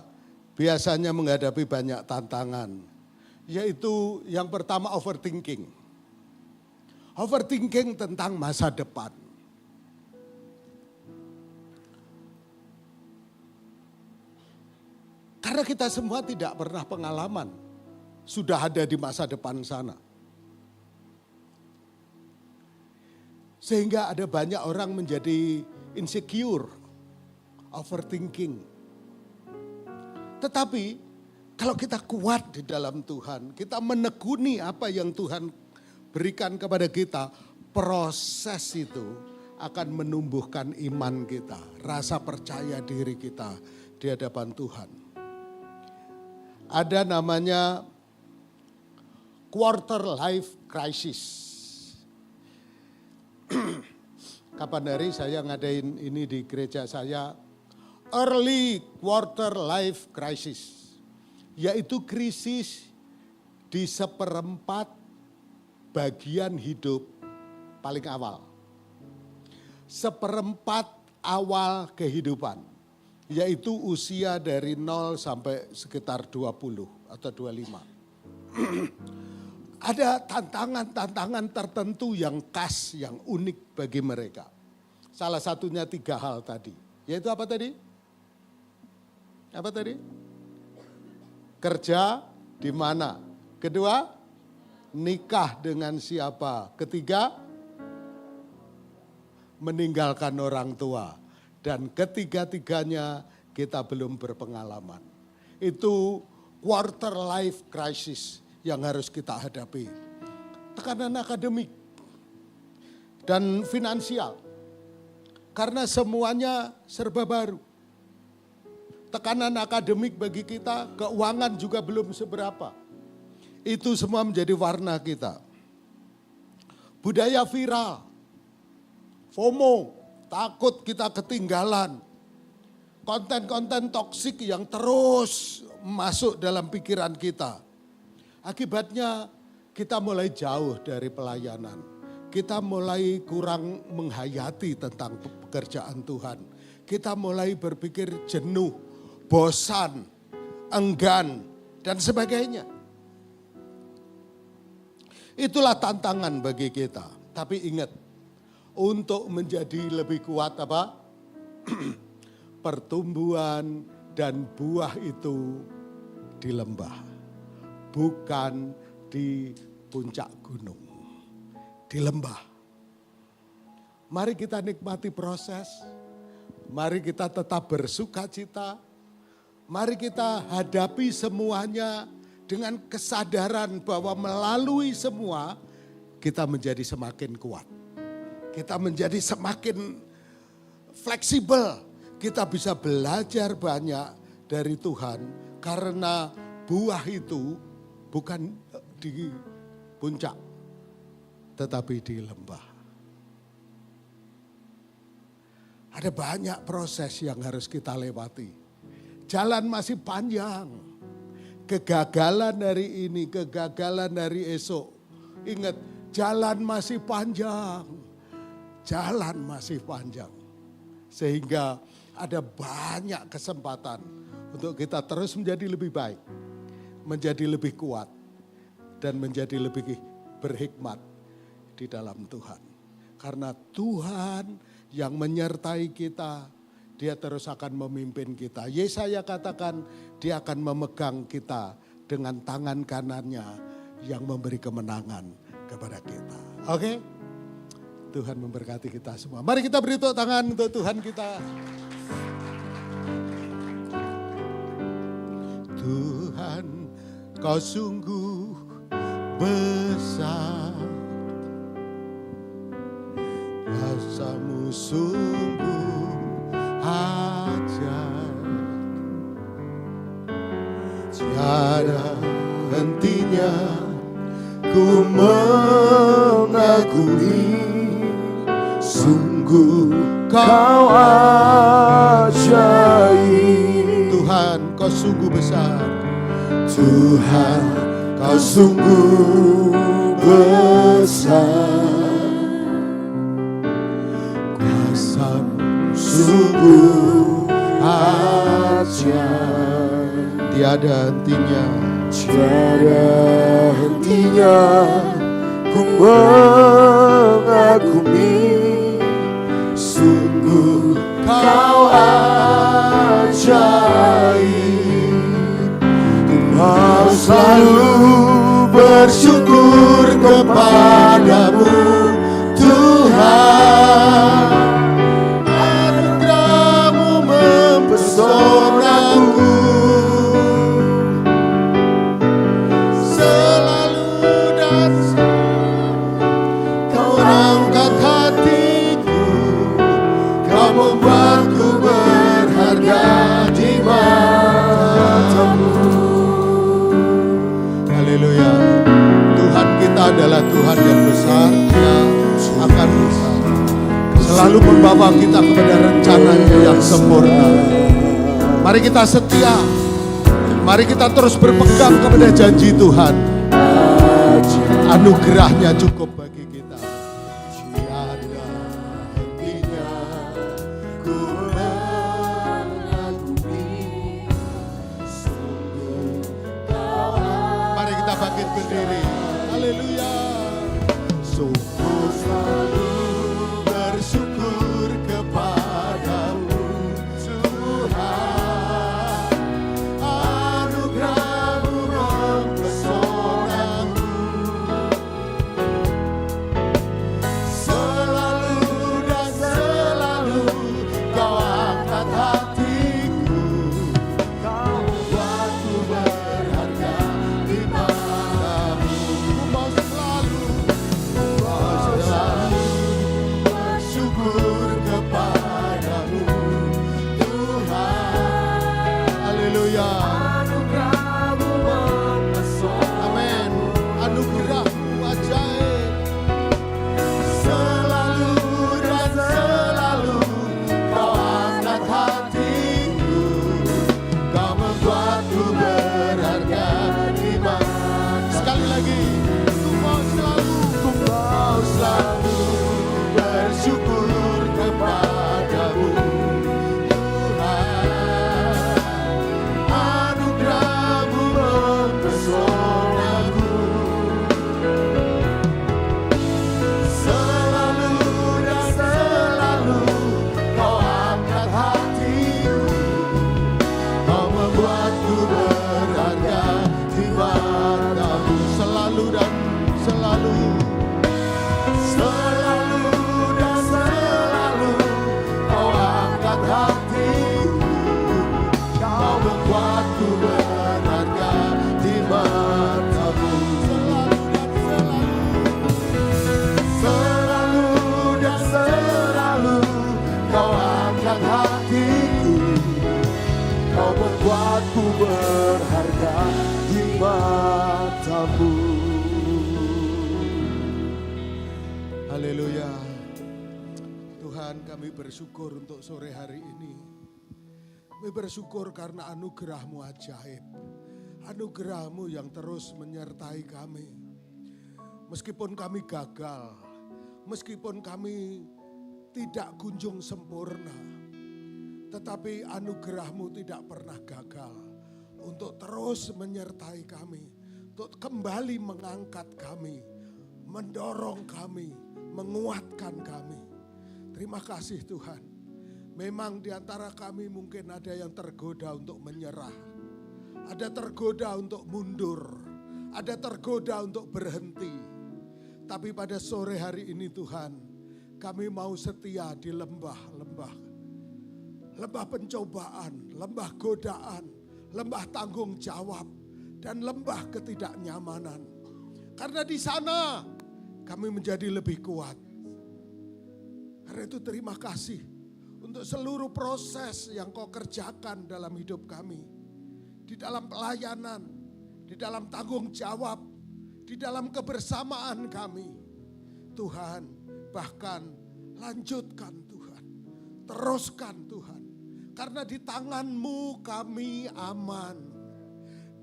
biasanya menghadapi banyak tantangan. Yaitu yang pertama overthinking. Overthinking tentang masa depan. Karena kita semua tidak pernah pengalaman. Sudah ada di masa depan sana. Sehingga ada banyak orang menjadi insecure. Overthinking. Tetapi kalau kita kuat di dalam Tuhan, kita menekuni apa yang Tuhan berikan kepada kita, proses itu akan menumbuhkan iman kita, rasa percaya diri kita di hadapan Tuhan. Ada namanya quarter life crisis. Kapan hari saya ngadain ini di gereja saya, early quarter life crisis, yaitu krisis di 1/4 bagian hidup paling awal. 1/4 awal kehidupan, yaitu usia dari 0 sampai sekitar 20 atau 25. Ada tantangan-tantangan tertentu yang khas, yang unik bagi mereka. Salah satunya 3 hal tadi, yaitu apa tadi? Apa tadi? Kerja di mana? Kedua, nikah dengan siapa? Ketiga, meninggalkan orang tua. Dan ketiga-tiganya kita belum berpengalaman. Itu quarter life crisis yang harus kita hadapi. Tekanan akademik dan finansial. Karena semuanya serba baru. Tekanan akademik bagi kita, keuangan juga belum seberapa. Itu semua menjadi warna kita. Budaya viral, FOMO, takut kita ketinggalan. Konten-konten toksik yang terus masuk dalam pikiran kita. Akibatnya kita mulai jauh dari pelayanan. Kita mulai kurang menghayati tentang pekerjaan Tuhan. kita mulai berpikir jenuh, bosan, enggan, dan sebagainya. Itulah tantangan bagi kita. Tapi ingat, untuk menjadi lebih kuat apa? Pertumbuhan dan buah itu di lembah, bukan di puncak gunung, di lembah. Mari kita nikmati proses, mari kita tetap bersuka cita, mari kita hadapi semuanya dengan kesadaran bahwa melalui semua kita menjadi semakin kuat. Kita menjadi semakin fleksibel. Kita bisa belajar banyak dari Tuhan karena buah itu bukan di puncak tetapi di lembah. Ada banyak proses yang harus kita lewati. Jalan masih panjang. Kegagalan hari ini, kegagalan hari esok. Ingat, jalan masih panjang. Jalan masih panjang. Sehingga ada banyak kesempatan untuk kita terus menjadi lebih baik. Menjadi lebih kuat. Dan menjadi lebih berhikmat di dalam Tuhan. Karena Tuhan yang menyertai kita, Dia terus akan memimpin kita. Yesaya katakan Dia akan memegang kita dengan tangan kanannya yang memberi kemenangan kepada kita. Oke? Tuhan memberkati kita semua. Mari kita beri tepuk tangan untuk Tuhan kita. Tuhan, Kau sungguh besar. Kuasa-Mu sungguh ajaib, tiada hentinya ku mengagumi, sungguh Kau ajaib. Tuhan, Kau sungguh besar. Tuhan, Kau sungguh besar. Sungguh ajaib, tiada hentinya, tiada hentinya ku mengagumi, sungguh Kau ajaib. Ku mau selalu bersyukur kepadamu Tuhan. Mempesonaku, selalu dan Kau angkat hatiku, Kau membuatku berharga di mata-Mu. Haleluya. Tuhan kita adalah Tuhan yang besar. Dia akan selalu membawa kita kepada rencana-Nya yang sempurna. Mari kita setia. Mari kita terus berpegang kepada janji Tuhan. Anugerah-Nya cukup bagi kita. Tiada hentinya ku mengagumi, sungguh Kau. Mari kita bangkit berdiri. Haleluya. Sungguh selalu bersyukur kepadamu Tuhan, anugerah-Mu mempesonaku, selalu dan selalu Kau angkat hatiku, Kau membuatku berharga di mata-Mu. Ku mau selalu bersyukur kepadamu Tuhan. Haleluya. Anugerah-Mu mempesona. Amin. Anugerah-Mu ajaib. Selalu dan selalu Kau angkat hatiku, Kau membuatku berharga di mata. Sekali lagi. Ku mau selalu bersyukur kepadamu selalu, selalu dan selalu kau angkat hatiku, kau membuatku berharga di matamu. Selalu dan selalu kau angkat hatiku, kau membuatku berharga di matamu. Haleluya. Tuhan, kami bersyukur untuk sore hari ini. Kami bersyukur karena anugerah-Mu ajaib. Anugerah-Mu yang terus menyertai kami. Meskipun kami gagal, meskipun kami tidak kunjung sempurna, tetapi anugerah-Mu tidak pernah gagal untuk terus menyertai kami, untuk kembali mengangkat kami, mendorong kami, menguatkan kami. Terima kasih Tuhan. Memang di antara kami mungkin ada yang tergoda untuk menyerah, ada tergoda untuk mundur, ada tergoda untuk berhenti. Tapi pada sore hari ini Tuhan, kami mau setia di lembah-lembah pencobaan, lembah godaan, lembah tanggung jawab, dan lembah ketidaknyamanan. Karena di sana kami menjadi lebih kuat. Karena itu terima kasih untuk seluruh proses yang Kau kerjakan dalam hidup kami. Di dalam pelayanan, di dalam tanggung jawab, di dalam kebersamaan kami. Tuhan, bahkan lanjutkan Tuhan, teruskan Tuhan. Karena di tangan-Mu kami aman.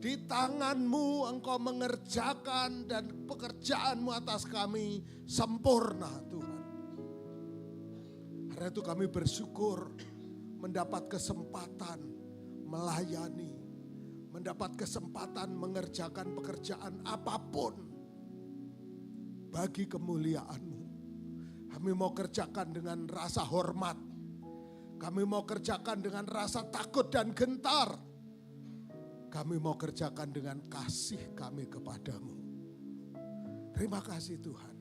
Di tangan-Mu Engkau mengerjakan dan pekerjaan-Mu atas kami sempurna Tuhan. Karena itu kami bersyukur mendapat kesempatan melayani, mendapat kesempatan mengerjakan pekerjaan apapun bagi kemuliaan-Mu. Kami mau kerjakan dengan rasa hormat. Kami mau kerjakan dengan rasa takut dan gentar. Kami mau kerjakan dengan kasih kami kepadamu. Terima kasih Tuhan.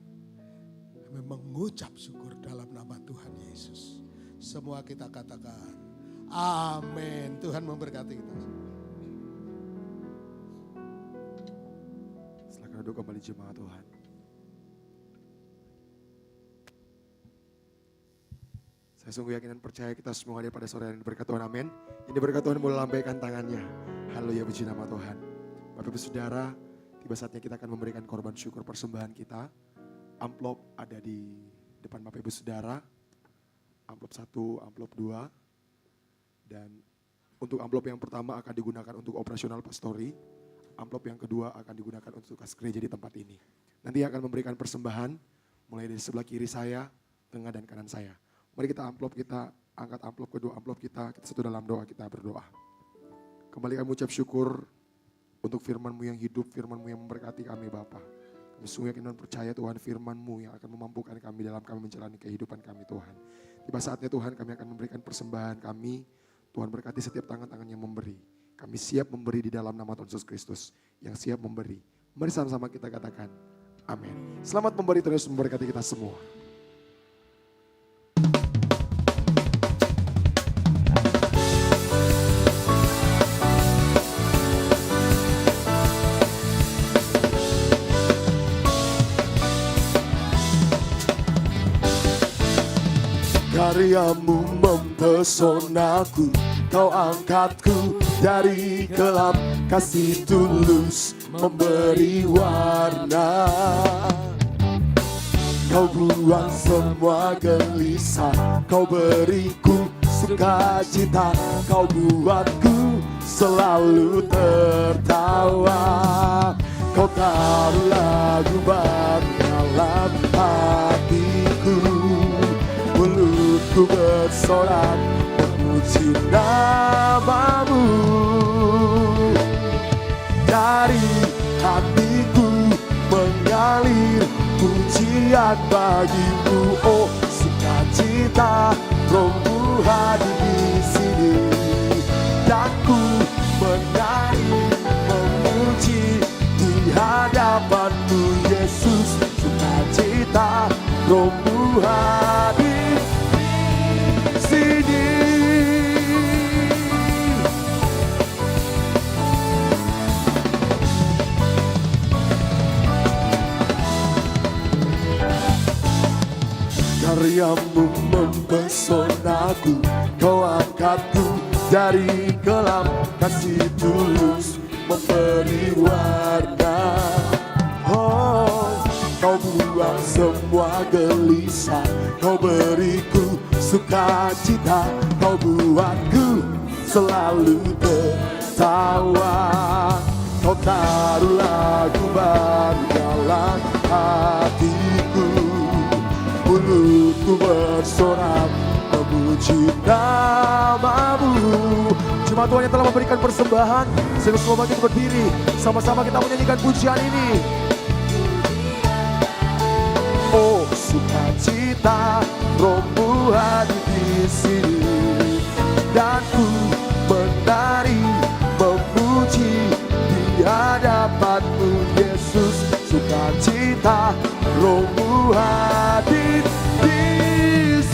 Kami mengucap syukur dalam nama Tuhan Yesus. Semua kita katakan amin. Tuhan memberkati kita. Silakan duduk kembali jemaat Tuhan. Saya sungguh yakin dan percaya kita semua hadir pada sore hari ini berkat Tuhan, amin. Ini berkat Tuhan mulai lambaikan tangannya. Haleluya, puji nama Tuhan. Bapak Ibu Saudara, tiba saatnya kita akan memberikan korban syukur persembahan kita. Amplop ada di depan Bapak Ibu Saudara. Amplop 1, amplop 2. Dan untuk amplop yang pertama akan digunakan untuk operasional pastori. Amplop yang kedua akan digunakan untuk kas gereja di tempat ini. Nanti akan memberikan persembahan mulai dari sebelah kiri saya, tengah dan kanan saya. Mari kita angkat amplop kedua amplop kita satu dalam doa, kita berdoa. Kembali kami ucap syukur untuk firman-Mu yang hidup, firman-Mu yang memberkati kami Bapa. Kami sungguh yakin dan percaya Tuhan, firman-Mu yang akan memampukan kami dalam kami menjalani kehidupan kami Tuhan. Tiba saatnya Tuhan kami akan memberikan persembahan kami. Tuhan berkati setiap tangan-tangan yang memberi. Kami siap memberi di dalam nama Tuhan Yesus Kristus yang siap memberi. Mari sama-sama kita katakan amin. Selamat memberi, terus memberkati kita semua. Karya-Mu mempesonaku, Kau angkatku dari gelap, kasih tulus memberi warna. Kau buang semua gelisah, Kau beriku sukacita, Kau buatku selalu tertawa. Kau taruh lagu baru dalam hatiku, mulutku bersorak memuji nama-Mu. Dari hatiku mengalir pujian bagi-Mu, oh sukacita Roh-Mu hadir di sini. Dan ku menyanyi memuji di hadapan-Mu Yesus, Rohmu hadir di sini. Karyamu mempesonaku, kau angkatku dari kelam, kasih tulus memberi warna. Oh, kau buang semua gelisah, kau beriku sukacita, kau buatku selalu tertawa. Kau taruh lagu baru dalam hatiku, mulutku bersorak memuji namamu. Cuma Tuhan yang telah memberikan persembahan, sehingga semua kita berdiri, sama-sama kita menyanyikan pujian ini. Oh sukacita, Rohmu hadir di sini, dan ku menari memuji di hadapanmu Yesus. Sukacita, Rohmu hadir di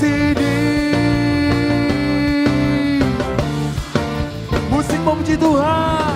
sini. Musik memuji Tuhan.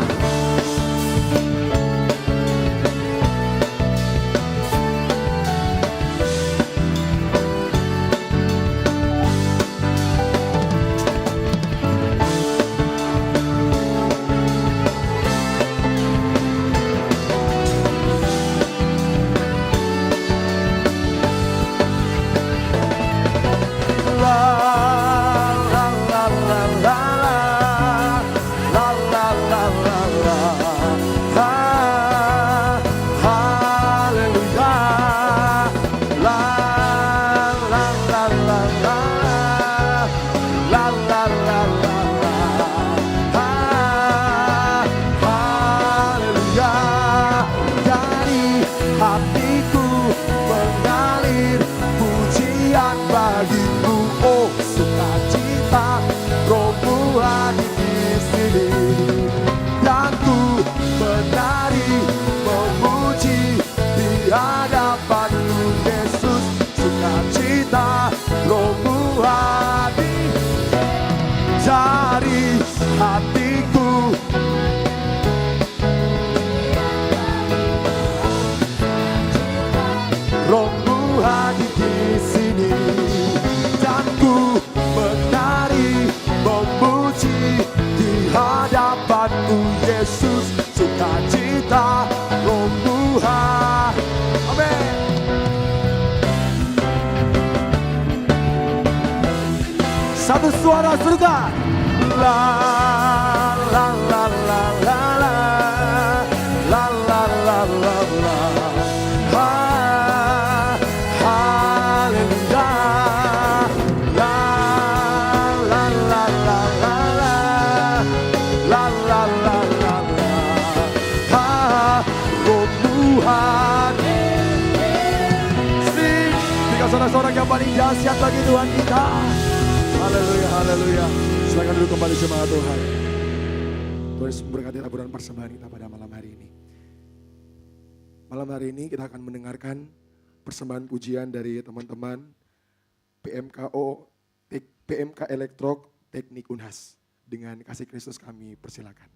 Yesus, sukacita, Rohmu hadir. Amin. Satu suara surga. La la la la la la la la la la la. Haleluya. La la la la la la la la la la la. Rohmu hadir. Tiga sorak-sorak yang paling dahsyat bagi Tuhan kita. Haleluya, haleluya. Silakan duduk kembali jemaat Tuhan. Tuhan Yesus memberkati taburan persembahan kita pada malam hari ini. Malam hari ini kita akan mendengarkan persembahan pujian dari teman-teman PMK Elektro Teknik Unhas. Dengan kasih Kristus kami persilakan.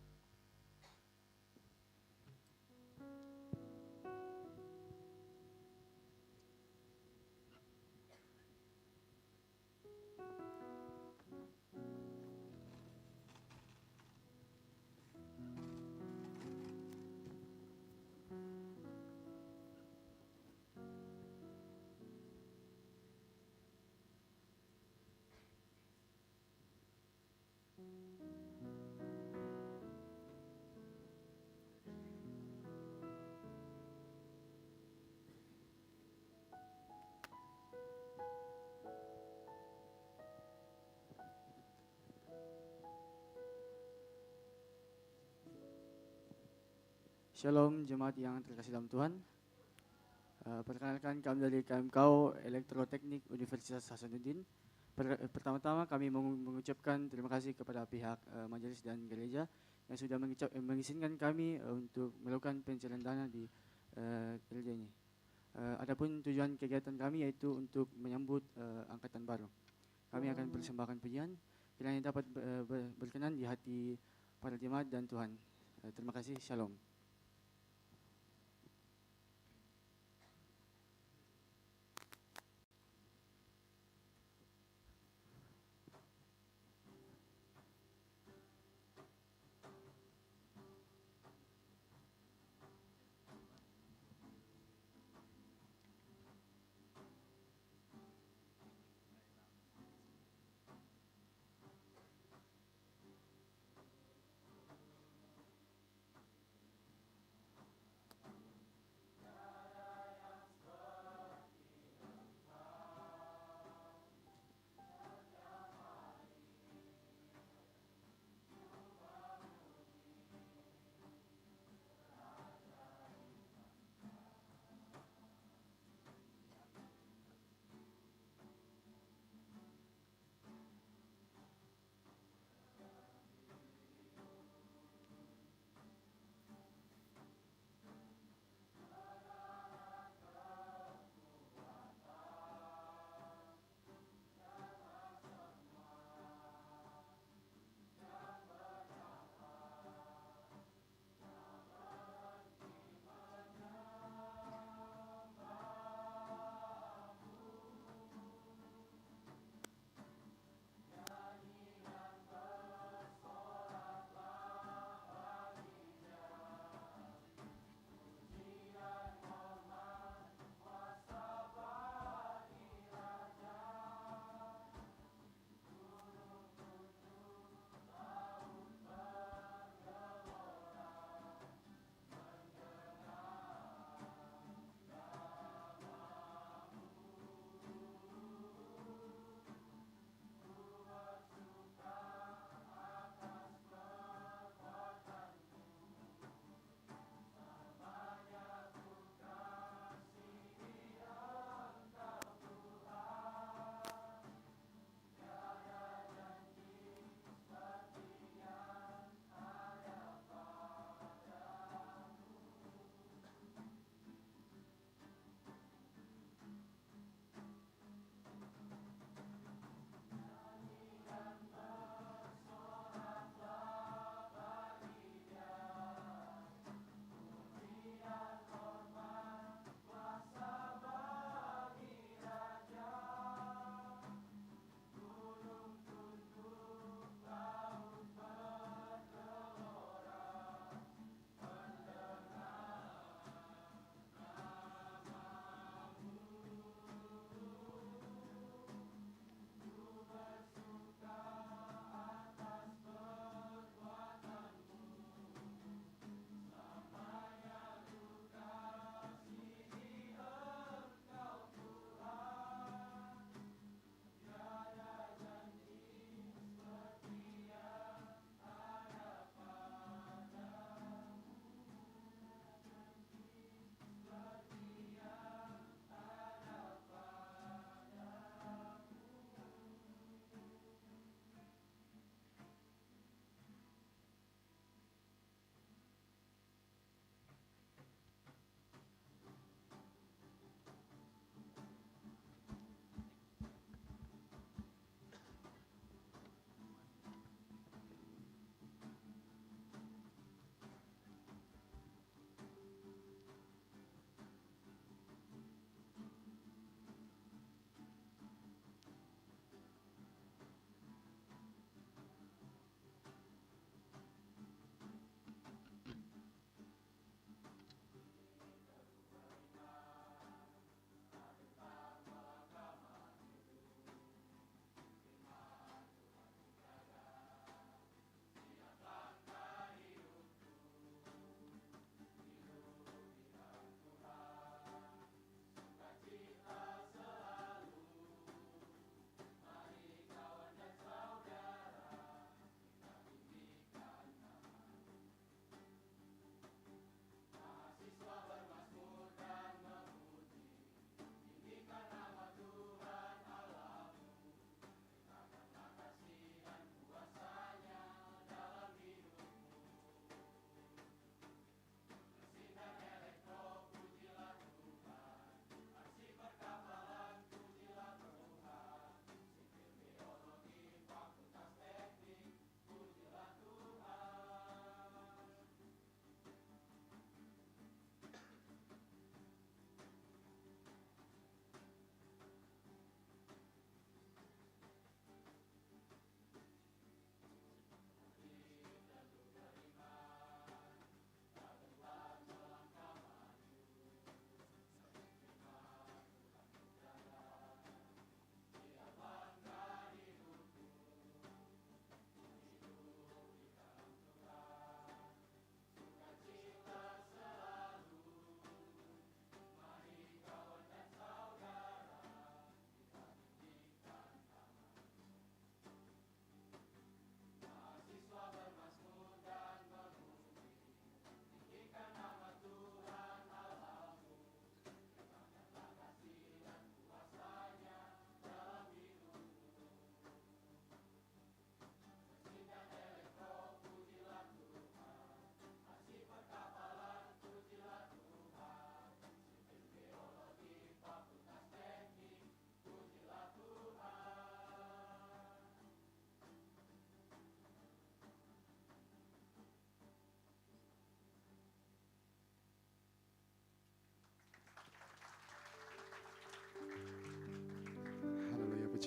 Shalom jemaat yang terkasih dalam Tuhan. Perkenalkan kami dari KMKO Elektroteknik Universitas Hasanuddin. Pertama-tama kami mengucapkan terima kasih kepada pihak majelis dan gereja yang sudah mengizinkan kami untuk melakukan pencairan dana di gereja ini. Adapun tujuan kegiatan kami yaitu untuk menyambut angkatan baru. Kami akan persembahkan pujian kiranya dapat berkenan di hati para jemaat dan Tuhan. Terima kasih. Shalom.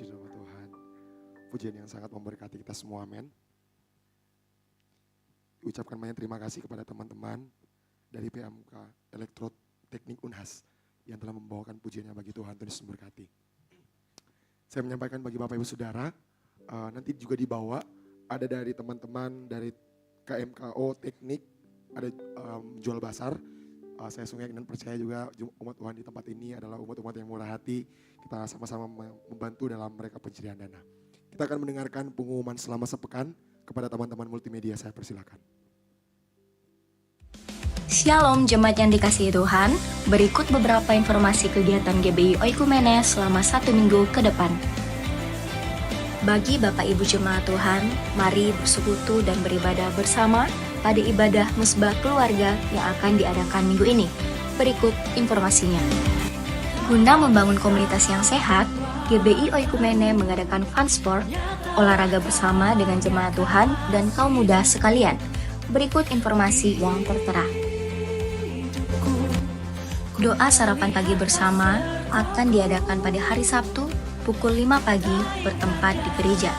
Puji nama Tuhan. Pujian yang sangat memberkati kita semua, amin. Ucapkan banyak terima kasih kepada teman-teman dari PMK Elektroteknik Unhas yang telah membawakan pujiannya bagi Tuhan. Tuhan Yesus memberkati. Saya menyampaikan bagi Bapak Ibu Saudara, nanti juga dibawa ada dari teman-teman dari KMKO Teknik, ada jual basar. Saya sungguh yakin dan percaya juga umat Tuhan di tempat ini adalah umat-umat yang murah hati. Kita sama-sama membantu dalam mereka pencarian dana. Kita akan mendengarkan pengumuman selama sepekan kepada teman-teman multimedia. Saya persilakan. Shalom jemaat yang dikasihi Tuhan, berikut beberapa informasi kegiatan GBI Oikumene selama 1 minggu ke depan. Bagi Bapak Ibu Jemaat Tuhan, mari bersekutu dan beribadah bersama pada ibadah musbah keluarga yang akan diadakan minggu ini. Berikut informasinya. Guna membangun komunitas yang sehat, GBI Oikumene mengadakan fun sport, olahraga bersama dengan jemaat Tuhan dan kaum muda sekalian. Berikut informasi yang tertera. Doa sarapan pagi bersama akan diadakan pada hari Sabtu pukul 5 pagi bertempat di gereja.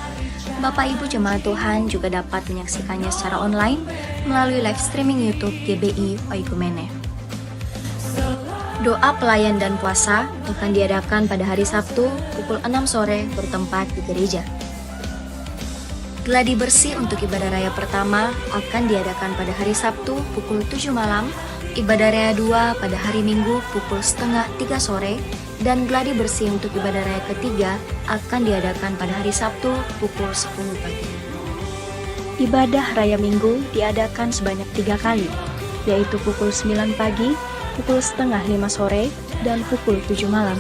Bapak Ibu Jemaat Tuhan juga dapat menyaksikannya secara online melalui live streaming YouTube GBI Oikumene. Doa pelayan dan puasa akan diadakan pada hari Sabtu pukul 6 sore bertempat di gereja. Gladi bersih untuk ibadah raya pertama akan diadakan pada hari Sabtu pukul 7 malam, ibadah raya 2 pada hari Minggu pukul setengah 3 sore, dan gladi bersih untuk ibadah raya ketiga akan diadakan pada hari Sabtu pukul 10 pagi. Ibadah raya Minggu diadakan sebanyak 3 kali, yaitu pukul 9 pagi, pukul setengah 5 sore, dan pukul 7 malam.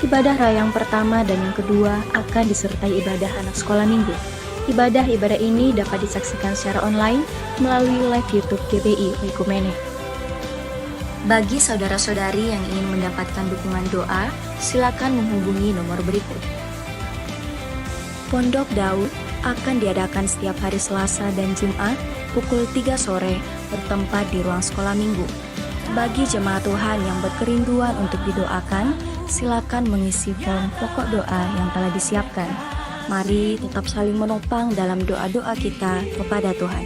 Ibadah raya yang pertama dan yang kedua akan disertai ibadah anak sekolah minggu. Ibadah-ibadah ini dapat disaksikan secara online melalui live YouTube GBI Oikumene. Bagi saudara-saudari yang ingin mendapatkan dukungan doa, silakan menghubungi nomor berikut. Pondok Daud akan diadakan setiap hari Selasa dan Jumat pukul 3 sore bertempat di ruang sekolah minggu. Bagi jemaat Tuhan yang berkerinduan untuk didoakan, silakan mengisi form pokok doa yang telah disiapkan. Mari tetap saling menopang dalam doa-doa kita kepada Tuhan.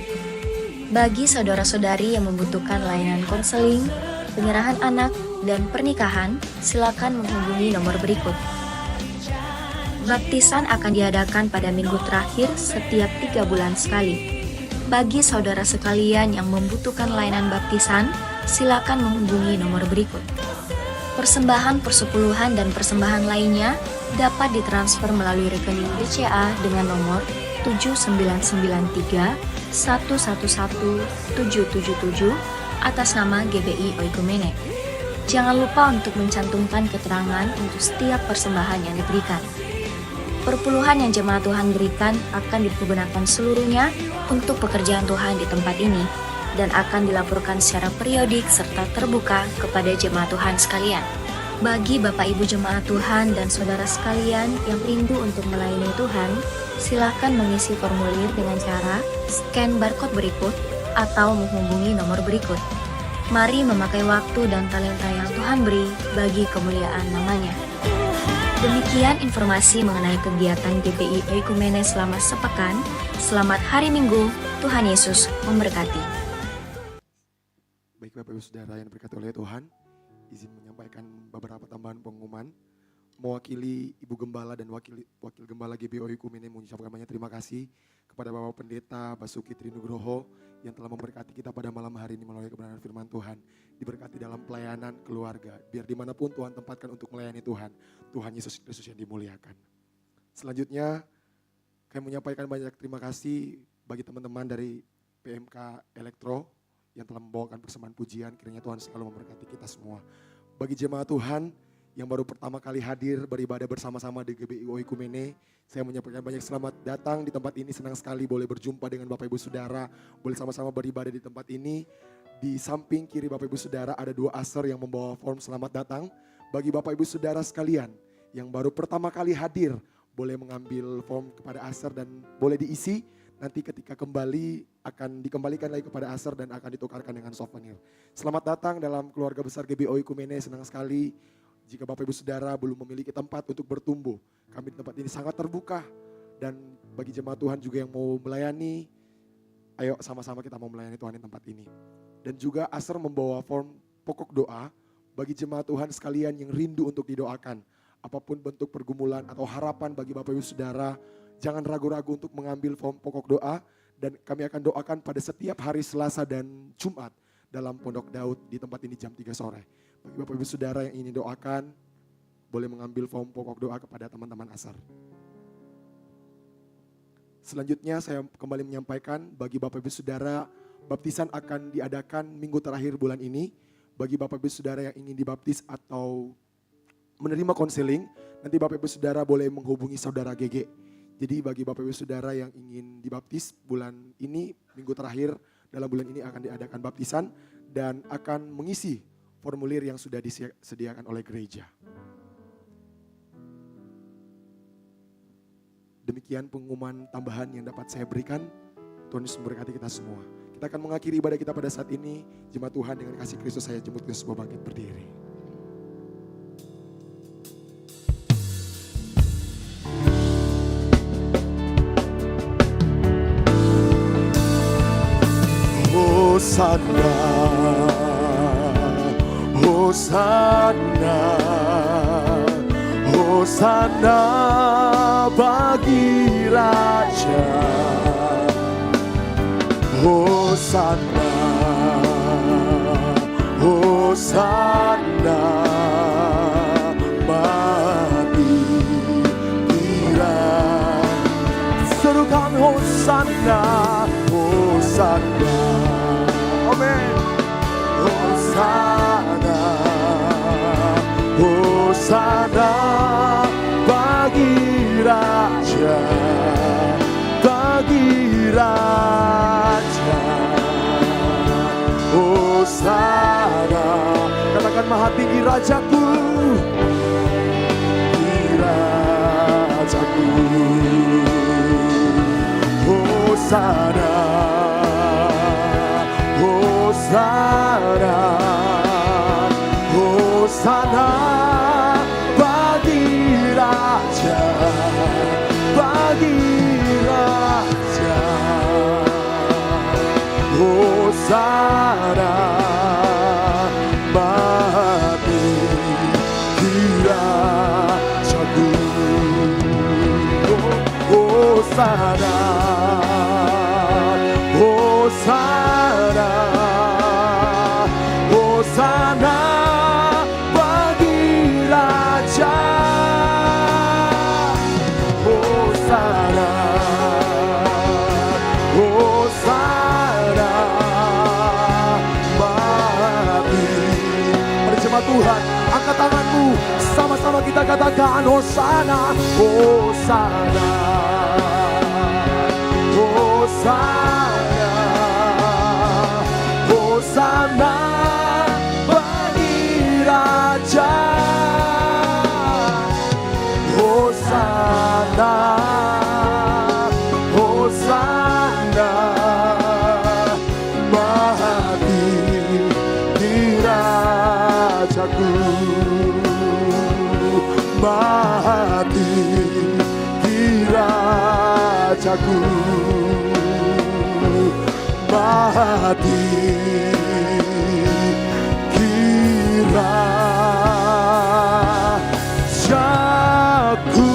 Bagi saudara-saudari yang membutuhkan layanan konseling, penyerahan anak, dan pernikahan, silakan menghubungi nomor berikut. Baptisan akan diadakan pada minggu terakhir setiap 3 bulan sekali. Bagi saudara sekalian yang membutuhkan layanan baptisan, silakan menghubungi nomor berikut. Persembahan persepuluhan dan persembahan lainnya dapat ditransfer melalui rekening BCA dengan nomor 7993 111 777 atas nama GBI Oikumene. Jangan lupa untuk mencantumkan keterangan untuk setiap persembahan yang diberikan. Perpuluhan yang jemaat Tuhan berikan akan dipergunakan seluruhnya untuk pekerjaan Tuhan di tempat ini dan akan dilaporkan secara periodik serta terbuka kepada jemaat Tuhan sekalian. Bagi Bapak Ibu jemaat Tuhan dan saudara sekalian yang rindu untuk melayani Tuhan, silakan mengisi formulir dengan cara scan barcode berikut atau menghubungi nomor berikut. Mari memakai waktu dan talenta yang Tuhan beri bagi kemuliaan namanya. Demikian informasi mengenai kegiatan GBI Oikumene selama sepekan. Selamat hari Minggu, Tuhan Yesus memberkati. Baik Bapak Ibu Saudara yang diberkati oleh Tuhan, izin menyampaikan beberapa tambahan pengumuman. Mewakili Ibu Gembala dan Wakil Gembala GBI Oikumene mengucapkan banyak terima kasih kepada Bapak Pendeta Basuki Trinugroho yang telah memberkati kita pada malam hari ini melalui kebenaran firman Tuhan. Diberkati dalam pelayanan keluarga, biar dimanapun Tuhan tempatkan untuk melayani Tuhan, Tuhan Yesus Kristus yang dimuliakan. Selanjutnya, kami menyampaikan banyak terima kasih bagi teman-teman dari PMK Elektro yang telah membawakan persembahan pujian. Kiranya Tuhan selalu memberkati kita semua. Bagi jemaat Tuhan yang baru pertama kali hadir beribadah bersama-sama di GBI Oikumene, saya menyampaikan banyak selamat datang di tempat ini. Senang sekali boleh berjumpa dengan Bapak Ibu Saudara, boleh sama-sama beribadah di tempat ini. Di samping kiri Bapak Ibu Saudara ada 2 usher yang membawa form selamat datang. Bagi Bapak Ibu Saudara sekalian yang baru pertama kali hadir, boleh mengambil form kepada usher dan boleh diisi. Nanti ketika kembali akan dikembalikan lagi kepada usher dan akan ditukarkan dengan souvenir. Selamat datang dalam keluarga besar GBI Oikumene, senang sekali Jika Bapak Ibu Saudara belum memiliki tempat untuk bertumbuh, kami di tempat ini sangat terbuka. Dan bagi jemaat Tuhan juga yang mau melayani, ayo sama-sama kita mau melayani Tuhan di tempat ini. Dan juga Aser membawa form pokok doa bagi jemaat Tuhan sekalian yang rindu untuk didoakan. Apapun bentuk pergumulan atau harapan bagi Bapak Ibu Saudara, jangan ragu-ragu untuk mengambil form pokok doa. Dan kami akan doakan pada setiap hari Selasa dan Jumat dalam Pondok Daud di tempat ini jam 3 sore. Bagi Bapak Ibu Saudara yang ingin doakan, boleh mengambil form pokok doa kepada teman-teman Asar. Selanjutnya saya kembali menyampaikan bagi Bapak Ibu Saudara, baptisan akan diadakan minggu terakhir bulan ini. Bagi Bapak Ibu Saudara yang ingin dibaptis atau menerima konseling, nanti Bapak Ibu Saudara boleh menghubungi Saudara GG. Jadi bagi Bapak Ibu Saudara yang ingin dibaptis bulan ini, minggu terakhir dalam bulan ini akan diadakan baptisan dan akan mengisi formulir yang sudah disediakan oleh gereja. Demikian pengumuman tambahan yang dapat saya berikan. Tuhan Yesus memberkati kita semua. Kita akan mengakhiri ibadah kita pada saat ini. Jemaat Tuhan dengan kasih Kristus saya jemput ke sebuah bangkit berdiri. Hosana, Hosana, Hosana bagi Raja. Hosana, Hosana bagi Kira. Serukan Hosana, Hosana. Amin. Hosana, Hosana bagi Raja, bagi Raja. Hosana, katakan maha tinggi Rajaku, Rajaku. Hosana, Hosana, Hosana bagi Raja, bagi Raja. Hosana bagi Rajaku. Hosana, Hosana, Hosana bagi Raja. Hosana, Hosana bagi. Mari jemaat Tuhan, angkat tanganmu, sama-sama kita katakan Hosana, Hosana, Hosana, Hosana bagi Raja. Hosana, Hosana bagi Rajaku, bagi Rajaku. Mahati Kira Jaku.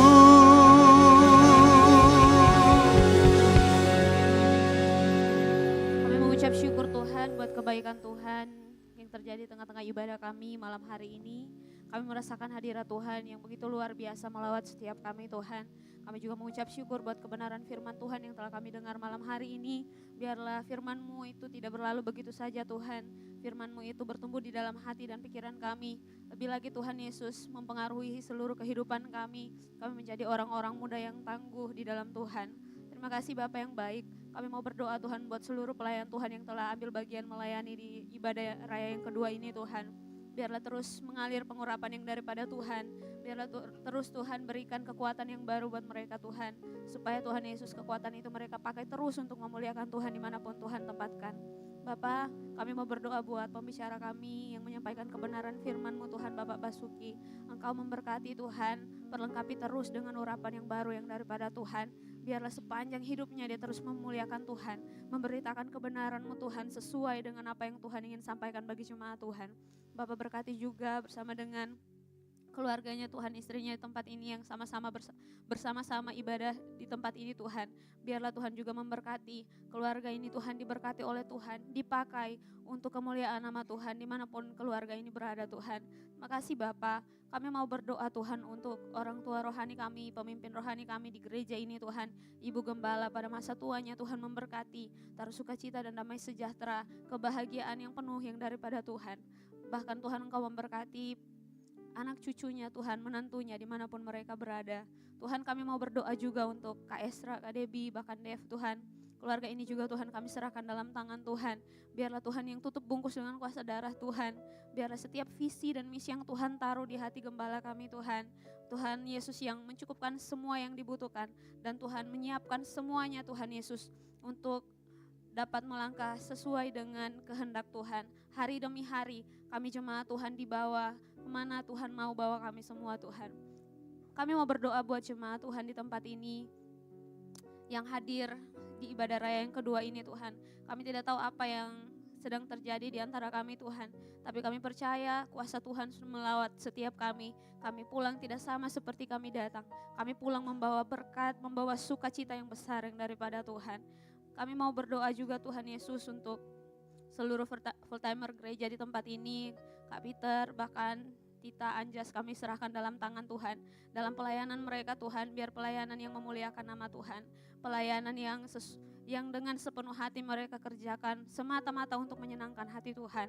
Kami mengucap syukur Tuhan buat kebaikan Tuhan yang terjadi tengah-tengah ibadah kami malam hari ini. Kami merasakan hadirat Tuhan yang begitu luar biasa melawat setiap kami Tuhan. Kami juga mengucap syukur buat kebenaran firman Tuhan yang telah kami dengar malam hari ini. Biarlah firman-Mu itu tidak berlalu begitu saja Tuhan. Firman-Mu itu bertumbuh di dalam hati dan pikiran kami. Lebih lagi Tuhan Yesus mempengaruhi seluruh kehidupan kami. Kami menjadi orang-orang muda yang tangguh di dalam Tuhan. Terima kasih Bapa yang baik. Kami mau berdoa Tuhan buat seluruh pelayan Tuhan yang telah ambil bagian melayani di ibadah raya yang kedua ini Tuhan. Biarlah terus mengalir pengurapan yang daripada Tuhan. Biarlah terus Tuhan berikan kekuatan yang baru buat mereka Tuhan. Supaya Tuhan Yesus kekuatan itu mereka pakai terus untuk memuliakan Tuhan dimanapun Tuhan tempatkan. Bapa, kami mau berdoa buat pembicara kami yang menyampaikan kebenaran firman-Mu Tuhan, Bapak Basuki. Engkau memberkati Tuhan, perlengkapi terus dengan urapan yang baru yang daripada Tuhan. Biarlah sepanjang hidupnya dia terus memuliakan Tuhan, memberitakan kebenaran-Mu Tuhan sesuai dengan apa yang Tuhan ingin sampaikan bagi jemaat Tuhan. Bapak berkati juga bersama dengan keluarganya Tuhan, istrinya di tempat ini yang sama-sama bersama-sama ibadah di tempat ini Tuhan. Biarlah Tuhan juga memberkati keluarga ini Tuhan, diberkati oleh Tuhan, dipakai untuk kemuliaan nama Tuhan dimanapun keluarga ini berada Tuhan. Makasih Bapa, kami mau berdoa Tuhan untuk orang tua rohani kami, pemimpin rohani kami di gereja ini Tuhan. Ibu Gembala pada masa tuanya Tuhan memberkati, taruh sukacita dan damai sejahtera, kebahagiaan yang penuh yang daripada Tuhan. Bahkan Tuhan Engkau memberkati anak cucunya Tuhan, menantunya dimanapun mereka berada. Tuhan kami mau berdoa juga untuk Kak Esra, Kak Debbie, bahkan Dev Tuhan. Keluarga ini juga Tuhan kami serahkan dalam tangan Tuhan. Biarlah Tuhan yang tutup bungkus dengan kuasa darah Tuhan. Biarlah setiap visi dan misi yang Tuhan taruh di hati gembala kami Tuhan. Tuhan Yesus yang mencukupkan semua yang dibutuhkan. Dan Tuhan menyiapkan semuanya Tuhan Yesus untuk dapat melangkah sesuai dengan kehendak Tuhan. Hari demi hari kami jemaat Tuhan dibawa kemana Tuhan mau bawa kami semua Tuhan. Kami mau berdoa buat jemaat Tuhan di tempat ini yang hadir di ibadah raya yang kedua ini Tuhan. Kami tidak tahu apa yang sedang terjadi di antara kami Tuhan. Tapi kami percaya kuasa Tuhan sudah melawat setiap kami. Kami pulang tidak sama seperti kami datang. Kami pulang membawa berkat, membawa sukacita yang besar yang daripada Tuhan. Kami mau berdoa juga Tuhan Yesus untuk seluruh full-timer gereja di tempat ini, Kak Peter, bahkan Tita, Anjas kami serahkan dalam tangan Tuhan. Dalam pelayanan mereka Tuhan, biar pelayanan yang memuliakan nama Tuhan. Pelayanan yang dengan sepenuh hati mereka kerjakan semata-mata untuk menyenangkan hati Tuhan.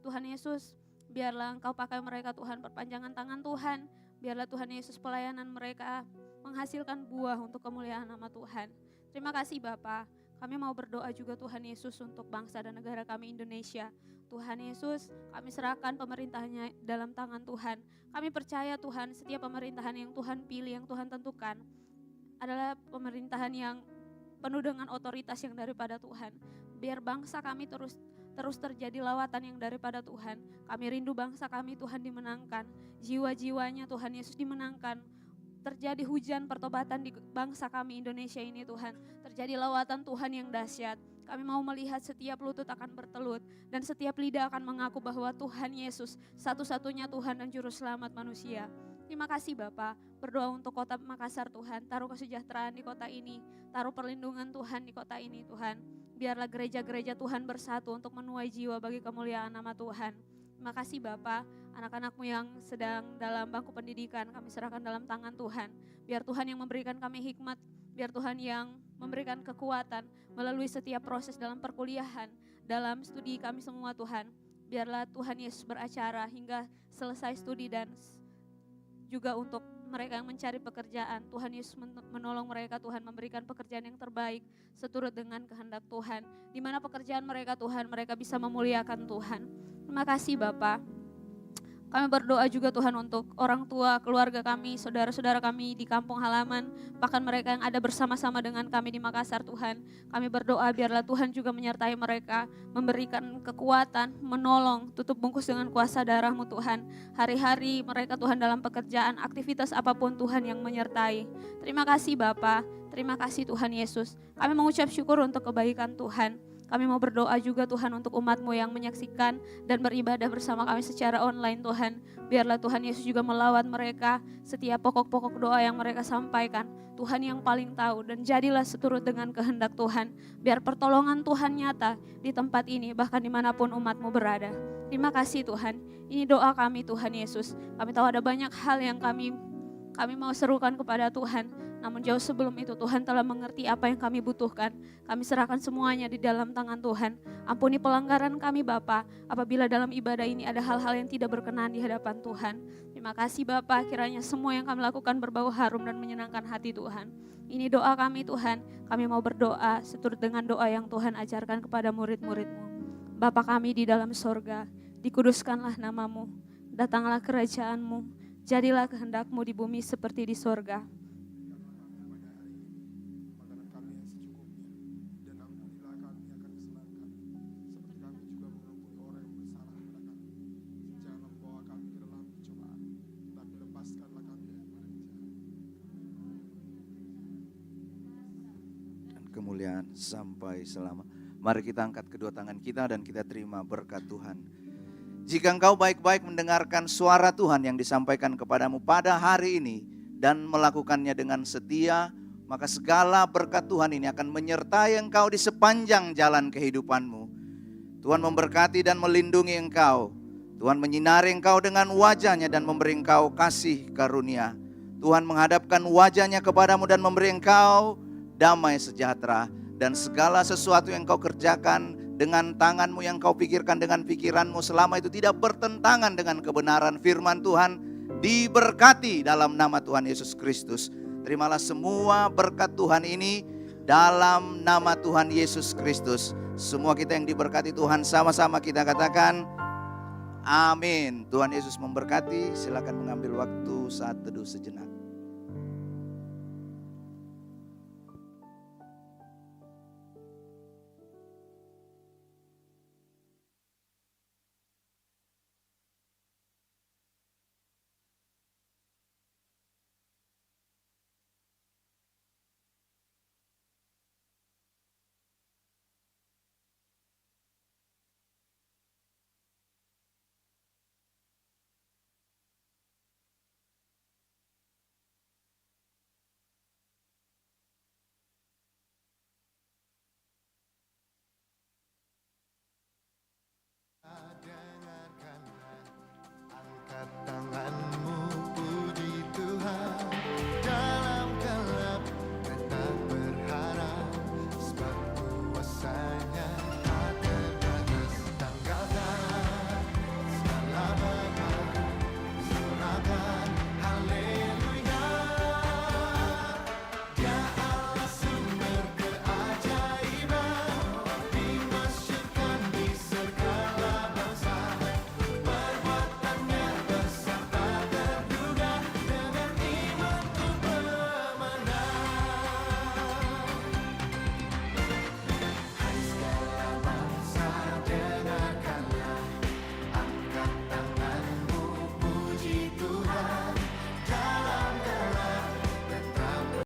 Tuhan Yesus, biarlah Engkau pakai mereka Tuhan, perpanjangan tangan Tuhan. Biarlah Tuhan Yesus pelayanan mereka menghasilkan buah untuk kemuliaan nama Tuhan. Terima kasih Bapa. Kami mau berdoa juga Tuhan Yesus untuk bangsa dan negara kami Indonesia. Tuhan Yesus, kami serahkan pemerintahnya dalam tangan Tuhan. Kami percaya Tuhan, setiap pemerintahan yang Tuhan pilih, yang Tuhan tentukan adalah pemerintahan yang penuh dengan otoritas yang daripada Tuhan. Biar bangsa kami terus terjadi lawatan yang daripada Tuhan. Kami rindu bangsa kami Tuhan dimenangkan. Jiwa-jiwanya Tuhan Yesus dimenangkan. Terjadi hujan pertobatan di bangsa kami Indonesia ini Tuhan. Terjadi lawatan Tuhan yang dahsyat. Kami mau melihat setiap lutut akan bertelut dan setiap lidah akan mengaku bahwa Tuhan Yesus satu-satunya Tuhan dan Juru Selamat manusia. Terima kasih Bapa. Berdoa untuk kota Makassar Tuhan. Taruh kesejahteraan di kota ini. Taruh perlindungan Tuhan di kota ini Tuhan. Biarlah gereja-gereja Tuhan bersatu untuk menuai jiwa bagi kemuliaan nama Tuhan. Terima kasih Bapa. Anak-anak-Mu yang sedang dalam bangku pendidikan kami serahkan dalam tangan Tuhan. Biar Tuhan yang memberikan kami hikmat, biar Tuhan yang memberikan kekuatan melalui setiap proses dalam perkuliahan, dalam studi kami semua Tuhan. Biarlah Tuhan Yesus beracara hingga selesai studi dan juga untuk mereka yang mencari pekerjaan. Tuhan Yesus menolong mereka Tuhan, memberikan pekerjaan yang terbaik seturut dengan kehendak Tuhan. Di mana pekerjaan mereka Tuhan, mereka bisa memuliakan Tuhan. Terima kasih Bapa. Kami berdoa juga Tuhan untuk orang tua, keluarga kami, saudara-saudara kami di kampung halaman, bahkan mereka yang ada bersama-sama dengan kami di Makassar Tuhan. Kami berdoa biarlah Tuhan juga menyertai mereka, memberikan kekuatan, menolong, tutup bungkus dengan kuasa darah-Mu Tuhan. Hari-hari mereka Tuhan dalam pekerjaan, aktivitas apapun Tuhan yang menyertai. Terima kasih Bapa, terima kasih Tuhan Yesus. Kami mengucap syukur untuk kebaikan Tuhan. Kami mau berdoa juga Tuhan untuk umat-Mu yang menyaksikan dan beribadah bersama kami secara online Tuhan. Biarlah Tuhan Yesus juga melawat mereka setiap pokok-pokok doa yang mereka sampaikan. Tuhan yang paling tahu dan jadilah seturut dengan kehendak Tuhan. Biar pertolongan Tuhan nyata di tempat ini bahkan dimanapun umat-Mu berada. Terima kasih Tuhan. Ini doa kami Tuhan Yesus. Kami tahu ada banyak hal yang kami mau serukan kepada Tuhan. Namun jauh sebelum itu Tuhan telah mengerti apa yang kami butuhkan. Kami serahkan semuanya di dalam tangan Tuhan. Ampuni pelanggaran kami Bapa, apabila dalam ibadah ini ada hal-hal yang tidak berkenan di hadapan Tuhan. Terima kasih Bapa, kiranya semua yang kami lakukan berbau harum dan menyenangkan hati Tuhan. Ini doa kami Tuhan, kami mau berdoa seturut dengan doa yang Tuhan ajarkan kepada murid-murid-Mu. Bapa kami di dalam sorga, dikuduskanlah nama-Mu, datanglah kerajaan-Mu, jadilah kehendak-Mu di bumi seperti di sorga. kemuliaan sampai selama. Mari kita angkat kedua tangan kita dan kita terima berkat Tuhan. Jika engkau baik-baik mendengarkan suara Tuhan yang disampaikan kepadamu pada hari ini dan melakukannya dengan setia, maka segala berkat Tuhan ini akan menyertai engkau di sepanjang jalan kehidupanmu. Tuhan memberkati dan melindungi engkau. Tuhan menyinari engkau dengan wajah-Nya dan memberi engkau kasih karunia. Tuhan menghadapkan wajah-Nya kepadamu dan memberi engkau damai sejahtera. Dan segala sesuatu yang kau kerjakan dengan tanganmu, yang kau pikirkan dengan pikiranmu, selama itu tidak bertentangan dengan kebenaran firman Tuhan, diberkati dalam nama Tuhan Yesus Kristus. Terimalah semua berkat Tuhan ini dalam nama Tuhan Yesus Kristus. Semua kita yang diberkati Tuhan, sama-sama kita katakan amin. Tuhan Yesus memberkati. Silakan mengambil waktu saat teduh sejenak.